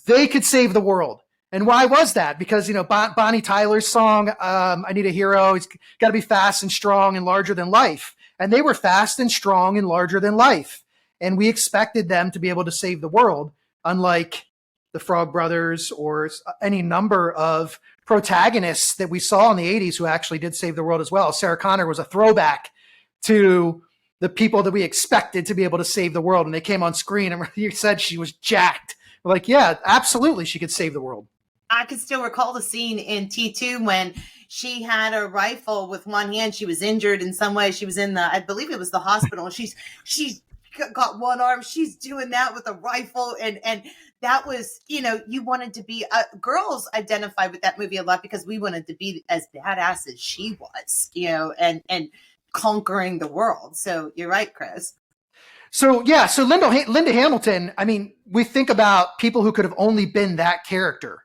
they could save the world. And why was that? Because, Bonnie Tyler's song, I Need a Hero, it's got to be fast and strong and larger than life. And they were fast and strong and larger than life. And we expected them to be able to save the world, unlike the Frog Brothers or any number of protagonists that we saw in the 80s who actually did save the world as well. Sarah Connor was a throwback to the people that we expected to be able to save the world. And they came on screen and you said she was jacked. We're like, yeah, absolutely, she could save the world. I can still recall the scene in T2 when she had a rifle with one hand. She was injured in some way. She was in I believe it was the hospital. She's got one arm. She's doing that with a rifle. And that was, you wanted to be, girls identified with that movie a lot because we wanted to be as badass as she was, and conquering the world. So you're right, Chris. So Linda Hamilton, I mean, we think about people who could have only been that character.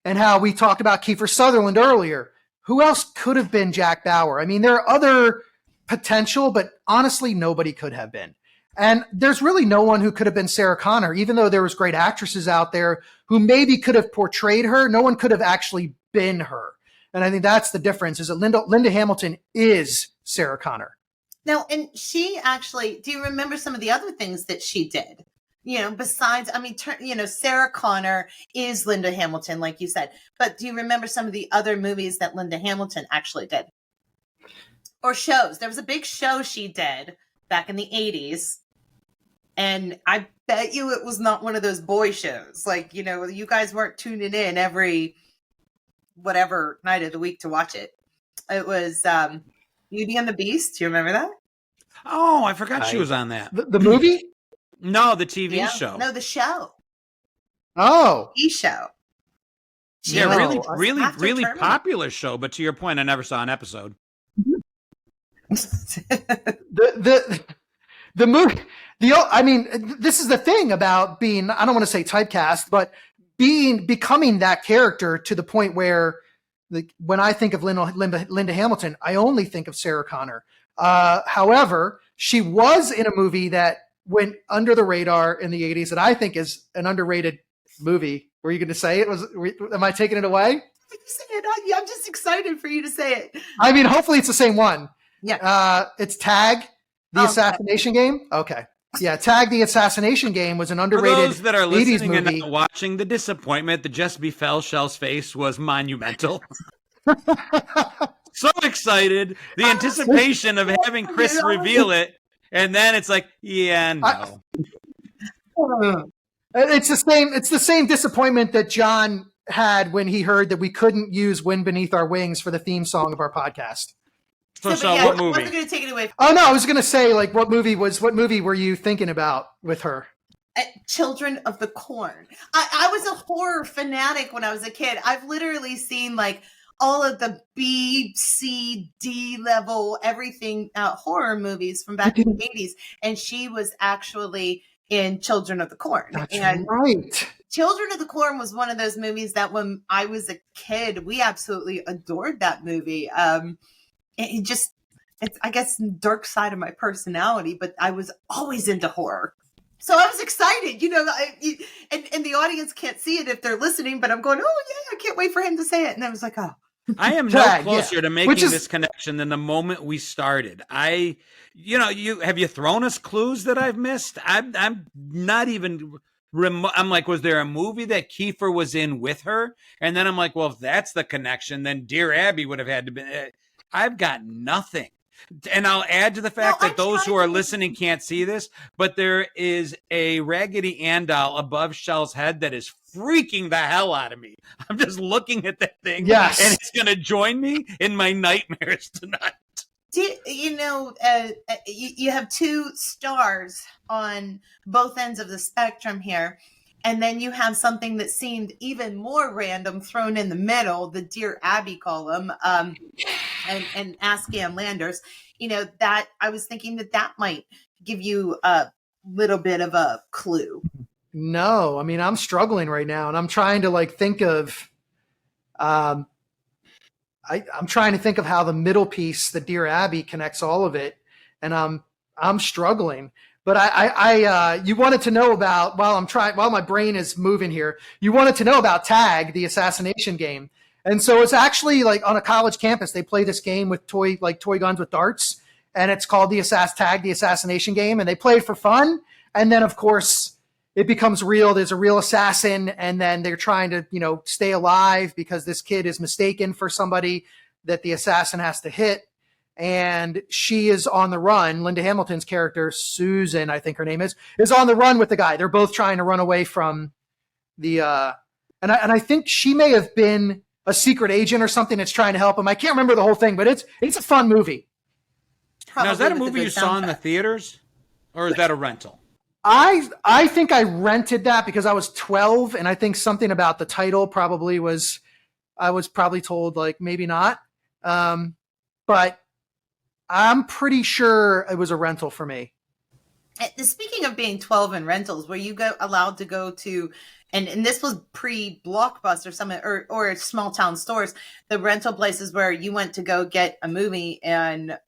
And how we talked about Kiefer Sutherland earlier. Who else could have been Jack Bauer? I mean, there are other potential, but honestly, nobody could have been. And there's really no one who could have been Sarah Connor, even though there was great actresses out there who maybe could have portrayed her. No one could have actually been her. And I think that's the difference, is that Linda Hamilton is Sarah Connor. Now, and she actually, do you remember some of the other things that she did? Besides, Sarah Connor is Linda Hamilton, like you said. But do you remember some of the other movies that Linda Hamilton actually did? Or shows? There was a big show she did back in the 80s. And I bet you it was not one of those boy shows. Like, you guys weren't tuning in every whatever night of the week to watch it. It was Beauty and the Beast. Do you remember that? Oh, I forgot she was on that. The movie? No, the TV show. No, the show. Oh. TV show. Really popular show. But to your point, I never saw an episode. The movie. This is the thing about being, I don't want to say typecast, but becoming that character to the point where, when I think of Linda Hamilton, I only think of Sarah Connor. However, she was in a movie that went under the radar in the 80s that I think is an underrated movie. Were you going to say it? Am I taking it away? I'm just excited for you to say it. I mean, hopefully it's the same one. Yeah. It's Tag, the Assassination Game. Okay. Yeah, Tag, the Assassination Game was an underrated 80s movie. For those that are listening and not watching, the disappointment that just befell Shell's face was monumental. So excited. The anticipation of having Chris reveal it. And then it's like, yeah, no. It's the same disappointment that John had when he heard that we couldn't use Wind Beneath Our Wings for the theme song of our podcast. So what movie? I wasn't going to take it away. Oh, no, I was going to say, what movie were you thinking about with her? Children of the Corn. I was a horror fanatic when I was a kid. I've literally seen all of the B, C, D level, everything horror movies from back in the 80s. And she was actually in Children of the Corn. That's right. Children of the Corn was one of those movies that when I was a kid, we absolutely adored that movie. It's I guess, dark side of my personality, but I was always into horror. So I was excited, and the audience can't see it if they're listening, but I'm going, oh yeah, I can't wait for him to say it. And I was like, oh. I am no closer to making this connection than the moment we started. Have you thrown us clues that I've missed? I'm not even I'm like, was there a movie that Kiefer was in with her? And then I'm like, well, if that's the connection, then Dear Abby would have had to be. I've got nothing. And I'll add to the fact that those who are listening can't see this, but there is a Raggedy Ann doll above Shell's head that is freaking the hell out of me. I'm just looking at that thing, Yes. and it's going to join me in my nightmares tonight. You have two stars on both ends of the spectrum here. And then you have something that seemed even more random thrown in the middle, the Dear Abby column, and Ask Ann Landers. That I was thinking that might give you a little bit of a clue. No, I mean, I'm struggling right now, and I'm trying to think of, I'm trying to think of how the middle piece, the Dear Abby, connects all of it, and I'm struggling. But you wanted to know about, while my brain is moving here, you wanted to know about Tag, the assassination game. And so it's actually on a college campus, they play this game with toy guns with darts, and it's called Tag, the assassination game. And they play it for fun. And then of course it becomes real. There's a real assassin, and then they're trying to, stay alive because this kid is mistaken for somebody that the assassin has to hit. And she is on the run. Linda Hamilton's character, Susan, I think her name is on the run with the guy. They're both trying to run away from the, and I think she may have been a secret agent or something that's trying to help him. I can't remember the whole thing, but it's a fun movie. Now, is that a movie you saw in the theaters, or is that a rental? I think I rented that because I was 12, and I think something about the title probably was, I was probably told maybe not. But I'm pretty sure it was a rental for me. Speaking of being 12 and rentals, were you allowed to go to, and this was pre-Blockbuster or small town stores, the rental places where you went to go get a movie, and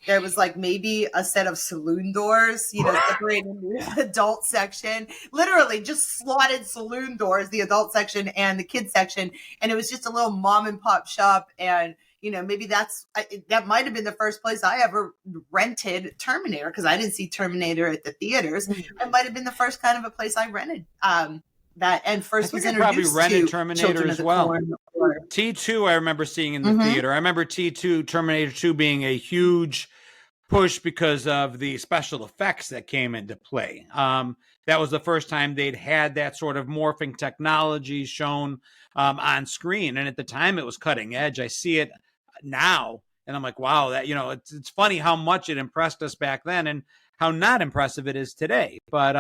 there was maybe a set of saloon doors, separating the adult section, literally just slotted saloon doors, the adult section and the kids section. And it was just a little mom and pop shop. And maybe that might have been the first place I ever rented Terminator, because I didn't see Terminator at the theaters. It might have been the first kind of a place I rented that, and first was introduced probably rented to Terminator Children as of the well. Corn T2 I remember seeing in the theater. I remember T2, Terminator 2 being a huge push because of the special effects that came into play. That was the first time they'd had that sort of morphing technology shown on screen. And at the time it was cutting edge. I see it now and I'm like, wow, that, it's funny how much it impressed us back then and how not impressive it is today. But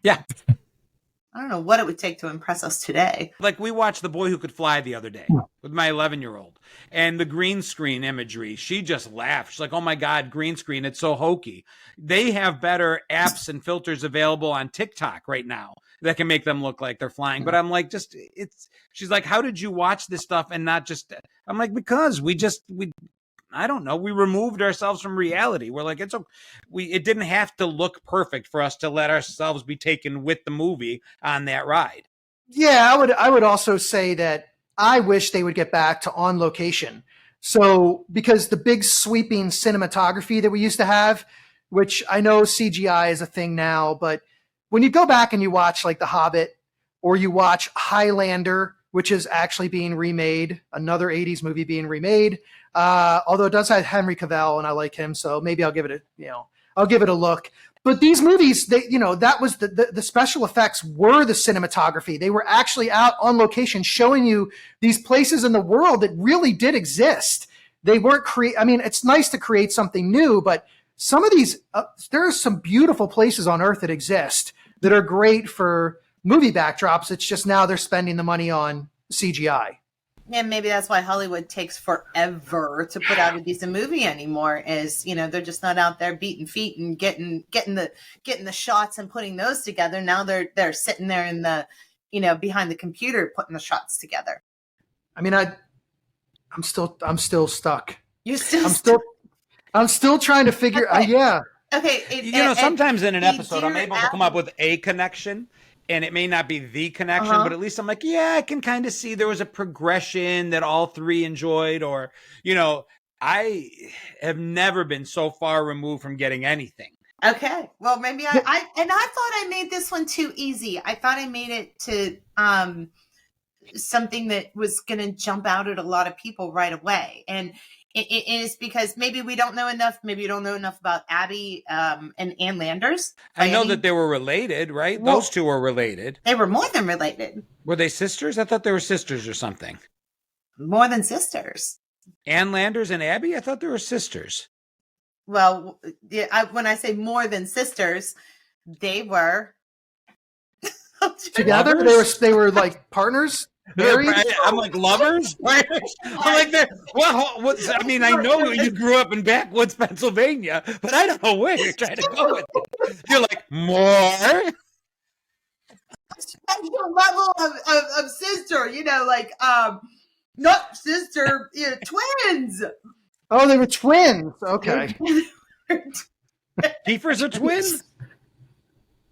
yeah. I don't know what it would take to impress us today. We watched The Boy Who Could Fly the other day with my 11-year-old, and the green screen imagery, she just laughed. She's like, oh my God, green screen, it's so hokey. They have better apps and filters available on TikTok right now that can make them look like they're flying. But I'm like, she's like, how did you watch this stuff and not just, I'm like, because I don't know. We removed ourselves from reality. We're like, it didn't have to look perfect for us to let ourselves be taken with the movie on that ride. Yeah, I would also say that I wish they would get back to on location. So, because the big sweeping cinematography that we used to have, which I know CGI is a thing now, but when you go back and you watch The Hobbit, or you watch Highlander, which is actually being remade, another 80s movie being remade, although it does have Henry Cavill and I like him, so maybe I'll give it a look. But these movies, that was the special effects were the cinematography. They were actually out on location showing you these places in the world that really did exist. They weren't it's nice to create something new, but some of these, there are some beautiful places on Earth that exist that are great for movie backdrops. It's just now they're spending the money on CGI. And maybe that's why Hollywood takes forever to put out a decent movie anymore. Is they're just not out there beating feet and getting the shots and putting those together. Now they're sitting there in the behind the computer putting the shots together. I mean, I'm still stuck. You're still. I'm still trying to figure. Okay. Yeah. Okay. Sometimes in an episode, I'm able to come up with a connection. And it may not be the connection, but at least I'm like, yeah, I can kind of see there was a progression that all three enjoyed. Or, I have never been so far removed from getting anything Okay. Well, maybe I thought I made this one too easy. I thought I made it to something that was going to jump out at a lot of people right away. And it is because maybe we don't know enough. Maybe you don't know enough about Abby and Ann Landers. I know that they were related, right? Well, those two were related. They were more than related. Were they sisters? I thought they were sisters or something. More than sisters. Ann Landers and Abby? I thought they were sisters. Well, when I say more than sisters, they were together. They were like partners. Married? I'm like lovers. I'm like that. Well, I mean, I know you grew up in backwoods Pennsylvania, but I don't know where you're trying to go with it. You're like more special level of sister, like not sister, twins. Oh, they were twins. Okay. Kiefer's a twin.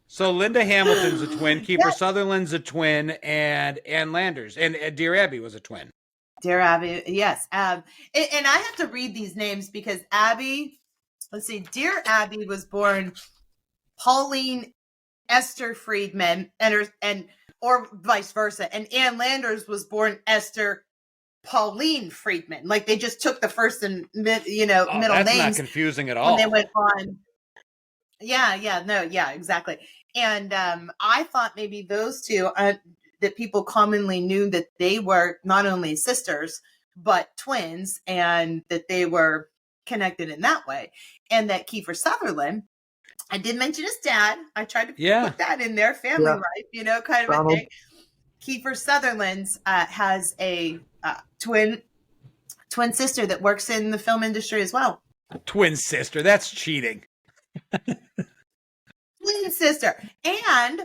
So Linda Hamilton's a twin, Kiefer Sutherland's a twin, and Ann Landers and Dear Abby was a twin. Dear Abby, yes. And I have to read these names because Abby, let's see, Dear Abby was born Pauline Esther Friedman, or vice versa, and Ann Landers was born Esther Pauline Friedman. Like they just took the first and middle that's names. Not confusing at all. When they went on. Yeah, exactly. And I thought maybe those two that people commonly knew that they were not only sisters but twins, and that they were connected in that way, and that Kiefer Sutherland. I did mention his dad. I tried to put that in there, family life, kind of a thing. Kiefer Sutherland has a twin sister that works in the film industry as well. Twin sister, that's cheating. Twin sister. And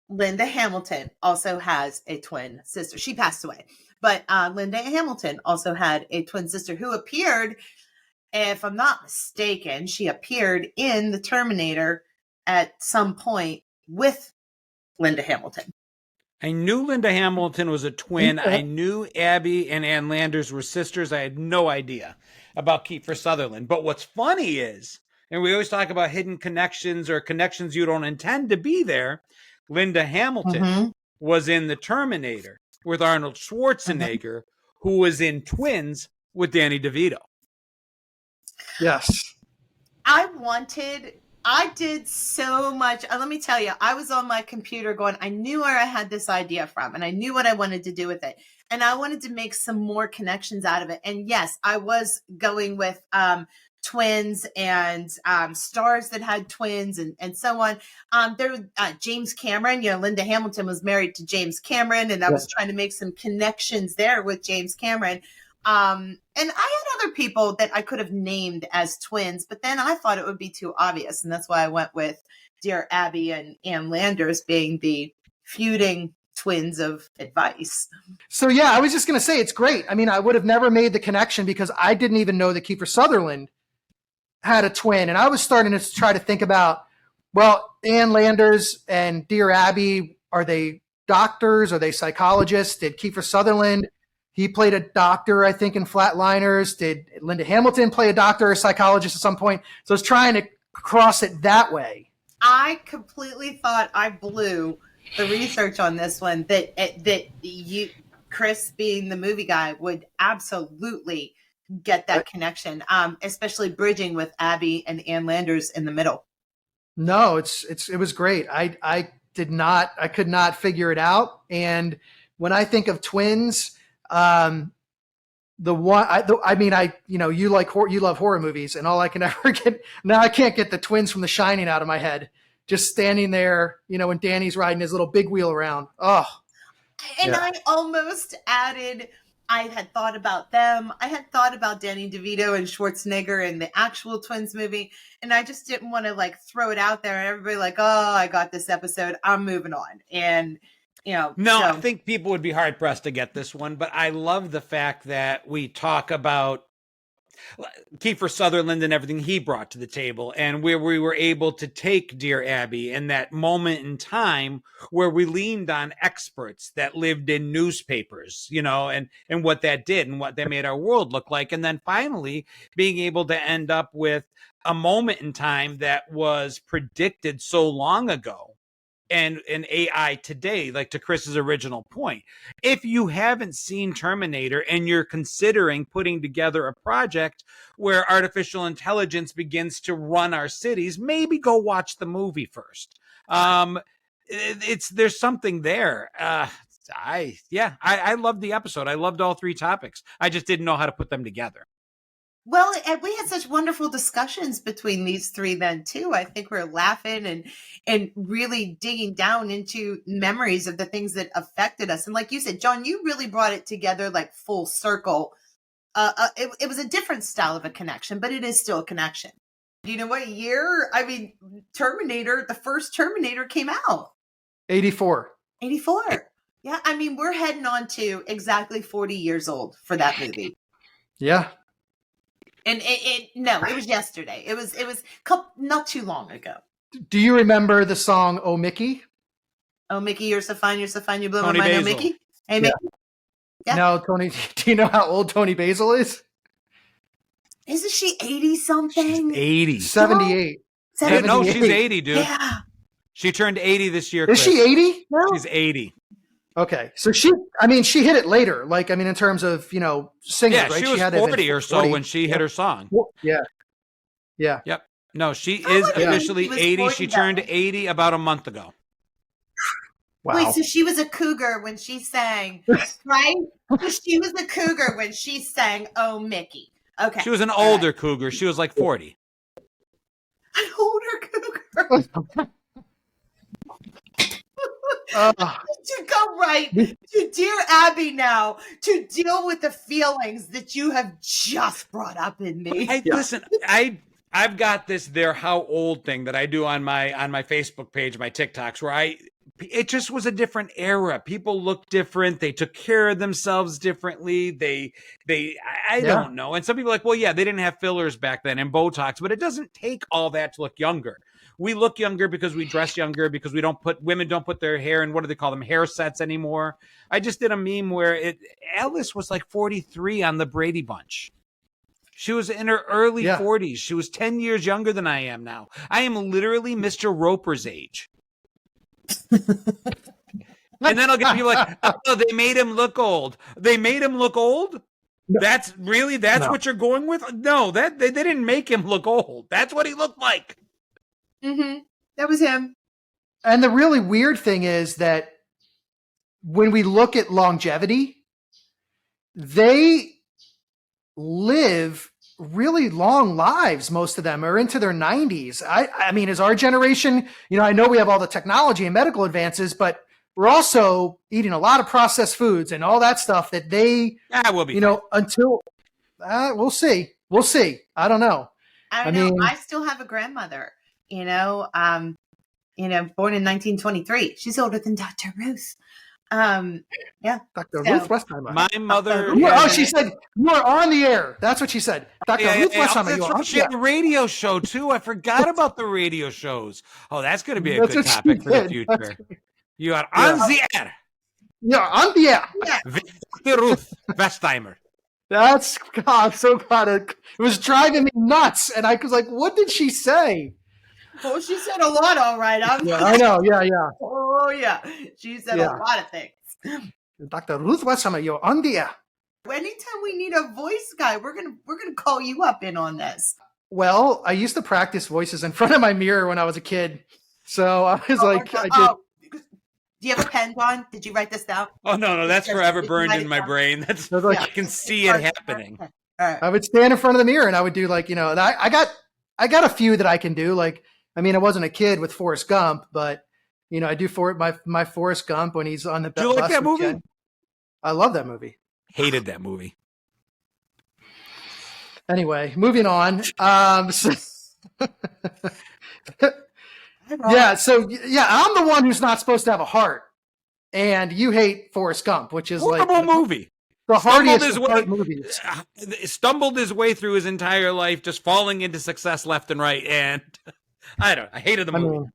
Linda Hamilton also has a twin sister. She passed away. But Linda Hamilton also had a twin sister who appeared, if I'm not mistaken, she appeared in The Terminator at some point with Linda Hamilton. I knew Linda Hamilton was a twin. I knew Abby and Ann Landers were sisters. I had no idea about Kiefer Sutherland. But what's funny is, and we always talk about hidden connections or connections you don't intend to be there, Linda Hamilton was in The Terminator with Arnold Schwarzenegger, who was in Twins with Danny DeVito. Yes. I did so much. Let me tell you, I was on my computer going, I knew where I had this idea from, and I knew what I wanted to do with it. And I wanted to make some more connections out of it. And yes, I was going with twins and stars that had twins and so on. There, James Cameron, Linda Hamilton was married to James Cameron, and I was trying to make some connections there with James Cameron. And I had other people that I could have named as twins, but then I thought it would be too obvious. And that's why I went with Dear Abby and Ann Landers being the feuding twins of advice. So, yeah, I was just going to say, it's great. I mean, I would have never made the connection because I didn't even know that Kiefer Sutherland had a twin. And I was starting to try to think about, well, Ann Landers and Dear Abby, are they doctors? Are they psychologists? Did Kiefer Sutherland, he played a doctor, I think, in Flatliners. Did Linda Hamilton play a doctor or a psychologist at some point? So I was trying to cross it that way. I completely thought I blew the research on this one, that you, Chris, being the movie guy, would absolutely get that connection, especially bridging with Abby and Ann Landers in the middle. No, it was great. I could not figure it out. And when I think of twins, you love horror movies, and all I can ever get now, I can't get the twins from The Shining out of my head. Just standing there, when Danny's riding his little big wheel around. Oh, and I almost added, I had thought about them. I had thought about Danny DeVito and Schwarzenegger in the actual Twins movie. And I just didn't want to throw it out there and everybody I got this episode, I'm moving on. And, I think people would be hard pressed to get this one, but I love the fact that we talk about Kiefer Sutherland and everything he brought to the table, and where we were able to take Dear Abby in that moment in time where we leaned on experts that lived in newspapers, and what that did and what that made our world look like. And then finally being able to end up with a moment in time that was predicted so long ago, and an AI today, like to Chris's original point. If you haven't seen Terminator and you're considering putting together a project where artificial intelligence begins to run our cities, maybe go watch the movie first. There's something there. I loved the episode. I loved all three topics. I just didn't know how to put them together. Well, and we had such wonderful discussions between these three then too. I think we were laughing and really digging down into memories of the things that affected us. And like you said, John, you really brought it together like full circle. It was a different style of a connection, but it is still a connection. Do you know what year? I mean, Terminator, the first Terminator came out. 84. 84. Yeah, I mean, we're heading on to exactly 40 years old for that movie. Yeah. And it was yesterday. It was not too long ago. Do you remember the song "Oh Mickey"? Oh Mickey, you're so fine, you blow Tony my mind. Basil. Oh Mickey, hey Mickey. Yeah. No, Tony. Do you know how old Tony Basil is? Isn't she 80 something? She's 80. 78. Yeah, no, she's 80, dude. Yeah. She turned 80 this year. Is Chris. she 80? No. She's 80. Okay, so she hit it later. Like, I mean, in terms of singing, Yeah, right? she was had 40 or so 40. when she hit her song. Yeah. Yep. No, she is like officially she was 80. 40 She though. turned 80 about a month ago. Wow. Wait, so she was a cougar when she sang, right? So she was a cougar when she sang "Oh Mickey." Okay. She was an older cougar. She was like 40. An older cougar. To go right to Dear Abby now to deal with the feelings that you have just brought up in me. Listen, I've got this "they're how old" thing that I do on my Facebook page, my TikToks, where it just was a different era. People looked different. They took care of themselves differently. I don't know. And some people are like, well, yeah, they didn't have fillers back then and Botox, but it doesn't take all that to look younger. We look younger because we dress younger, because women don't put their hair in, what do they call them, hair sets anymore. I just did a meme where Alice was like 43 on the Brady Bunch. She was in her early 40s. She was 10 years younger than I am now. I am literally Mr. Roper's age. And then I'll get people like, oh, they made him look old. They made him look old? No. That's what you're going with? No, they didn't make him look old. That's what he looked like. Mm-hmm. That was him. And the really weird thing is that when we look at longevity, they live really long lives. Most of them are into their 90s. I mean, as our generation, I know we have all the technology and medical advances, but we're also eating a lot of processed foods and all that stuff that they, will be, until we'll see. We'll see. I don't know. I don't know. I still have a grandmother, born in 1923. She's older than Dr. Ruth. Yeah. Dr. Ruth Westheimer. My mother. She said, you are on the air. That's what she said. Dr. Ruth Westheimer. She had a radio show, too. I forgot about the radio shows. Oh, that's going to be a good topic for the future. You are on the air. Yeah, on the air. Dr. Ruth Westheimer. That's, God, I'm so glad it was driving me nuts. And I was like, what did she say? Oh, she said a lot, all right. I know. Yeah. Oh, yeah. She said a lot of things. Dr. Ruth Westheimer, you're on the air. Anytime we need a voice guy, we're gonna call you up in on this. Well, I used to practice voices in front of my mirror when I was a kid. So I was I did. Do you have a pen, John? Did you write this down? Oh, no. That's forever burned in my brain. I can see it happening. All right. I would stand in front of the mirror and I would do and I got a few that I can do. I wasn't a kid with Forrest Gump, but I do my Forrest Gump when he's on the bus. Do you like that movie? I love that movie. Hated that movie. Anyway, moving on. So I'm the one who's not supposed to have a heart, and you hate Forrest Gump, which is horrible movie. the hardiest his of way- hard movies. Stumbled his way through his entire life, just falling into success left and right. And I hated the movie.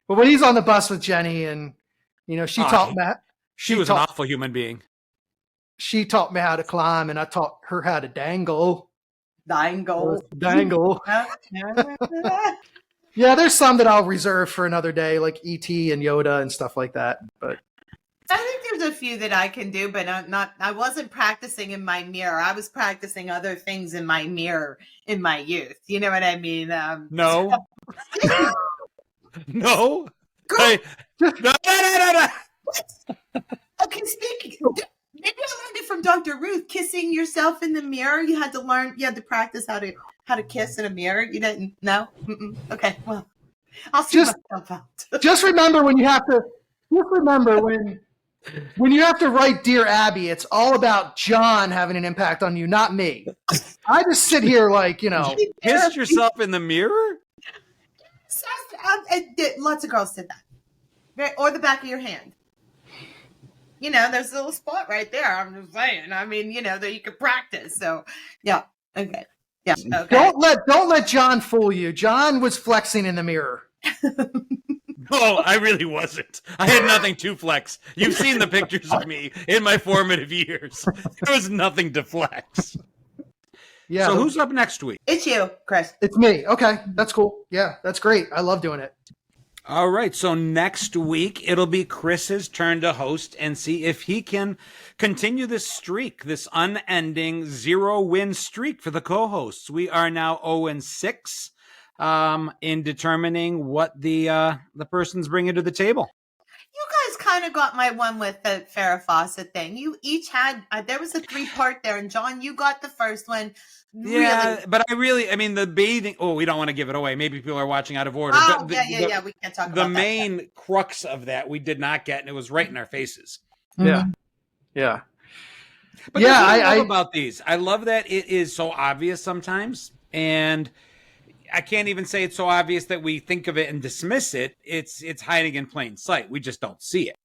But when he's on the bus with Jenny, and she taught Matt. She was an awful human being. She taught me how to climb, and I taught her how to dangle. Dangle. Yeah, there's some that I'll reserve for another day, like E.T. and Yoda and stuff like that. But I think there's a few that I can do, but I wasn't practicing in my mirror. I was practicing other things in my mirror in my youth. You know what I mean? No. No. Girl, No. okay, speaking. Maybe I learned it from Dr. Ruth. Kissing yourself in the mirror. You had to practice how to kiss in a mirror. You didn't? No. Okay. Well, I'll see myself out. Just remember when you have to. Just remember when you have to write Dear Abby, it's all about John having an impact on you, not me. I just sit here like Kissed yourself in the mirror? Lots of girls did that. Right? Or the back of your hand. There's a little spot right there. I'm just saying. I mean, that you could practice. So, yeah. Okay. Yeah. Okay. Don't let John fool you. John was flexing in the mirror. No, I really wasn't. I had nothing to flex. You've seen the pictures of me in my formative years. There was nothing to flex. Yeah. So who's up next week? It's you, Chris. It's me. Okay. That's cool. Yeah, that's great. I love doing it. All right. So next week, it'll be Chris's turn to host and see if he can continue this streak, this unending 0-win streak for the co-hosts. We are now 0-6 in determining what the person's bringing to the table. You guys kind of got my one with the Farrah Fawcett thing. You each had, there was a 3-part there, and John, you got the first one. Yeah, really. but the bathing, we don't want to give it away. Maybe people are watching out of order. Oh, but yeah, we can't talk about that. The main crux of that we did not get, and it was right in our faces. Yeah. Yeah. But that's what I love about these. I love that it is so obvious sometimes, and I can't even say it's so obvious that we think of it and dismiss it. It's hiding in plain sight. We just don't see it.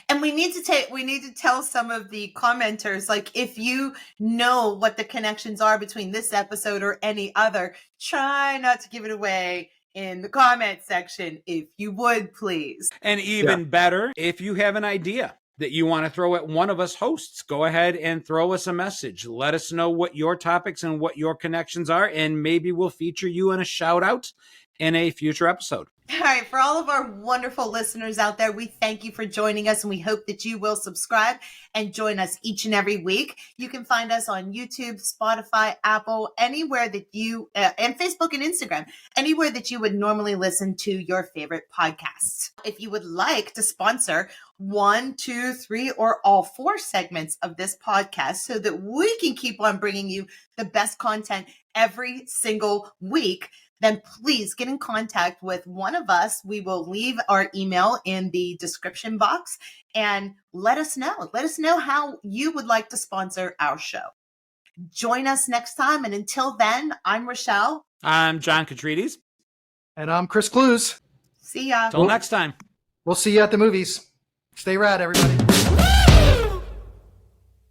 And we need to tell some of the commenters, like, if you know what the connections are between this episode or any other, try not to give it away in the comment section, if you would, please. And even better, if you have an idea that you want to throw at one of us hosts, go ahead and throw us a message. Let us know what your topics and what your connections are, and maybe we'll feature you in a shout out in a future episode. All right, for all of our wonderful listeners out there, we thank you for joining us, and we hope that you will subscribe and join us each and every week. You can find us on YouTube, Spotify, Apple, anywhere that you, and Facebook and Instagram, anywhere that you would normally listen to your favorite podcasts. If you would like to sponsor 1, 2, 3, or all 4 segments of this podcast so that we can keep on bringing you the best content every single week, then please get in contact with one of us. We will leave our email in the description box and let us know. Let us know how you would like to sponsor our show. Join us next time. And until then, I'm Rachelle. I'm John Catrides. And I'm Chris Clues. See ya. Till next time. We'll see you at the movies. Stay rad, everybody.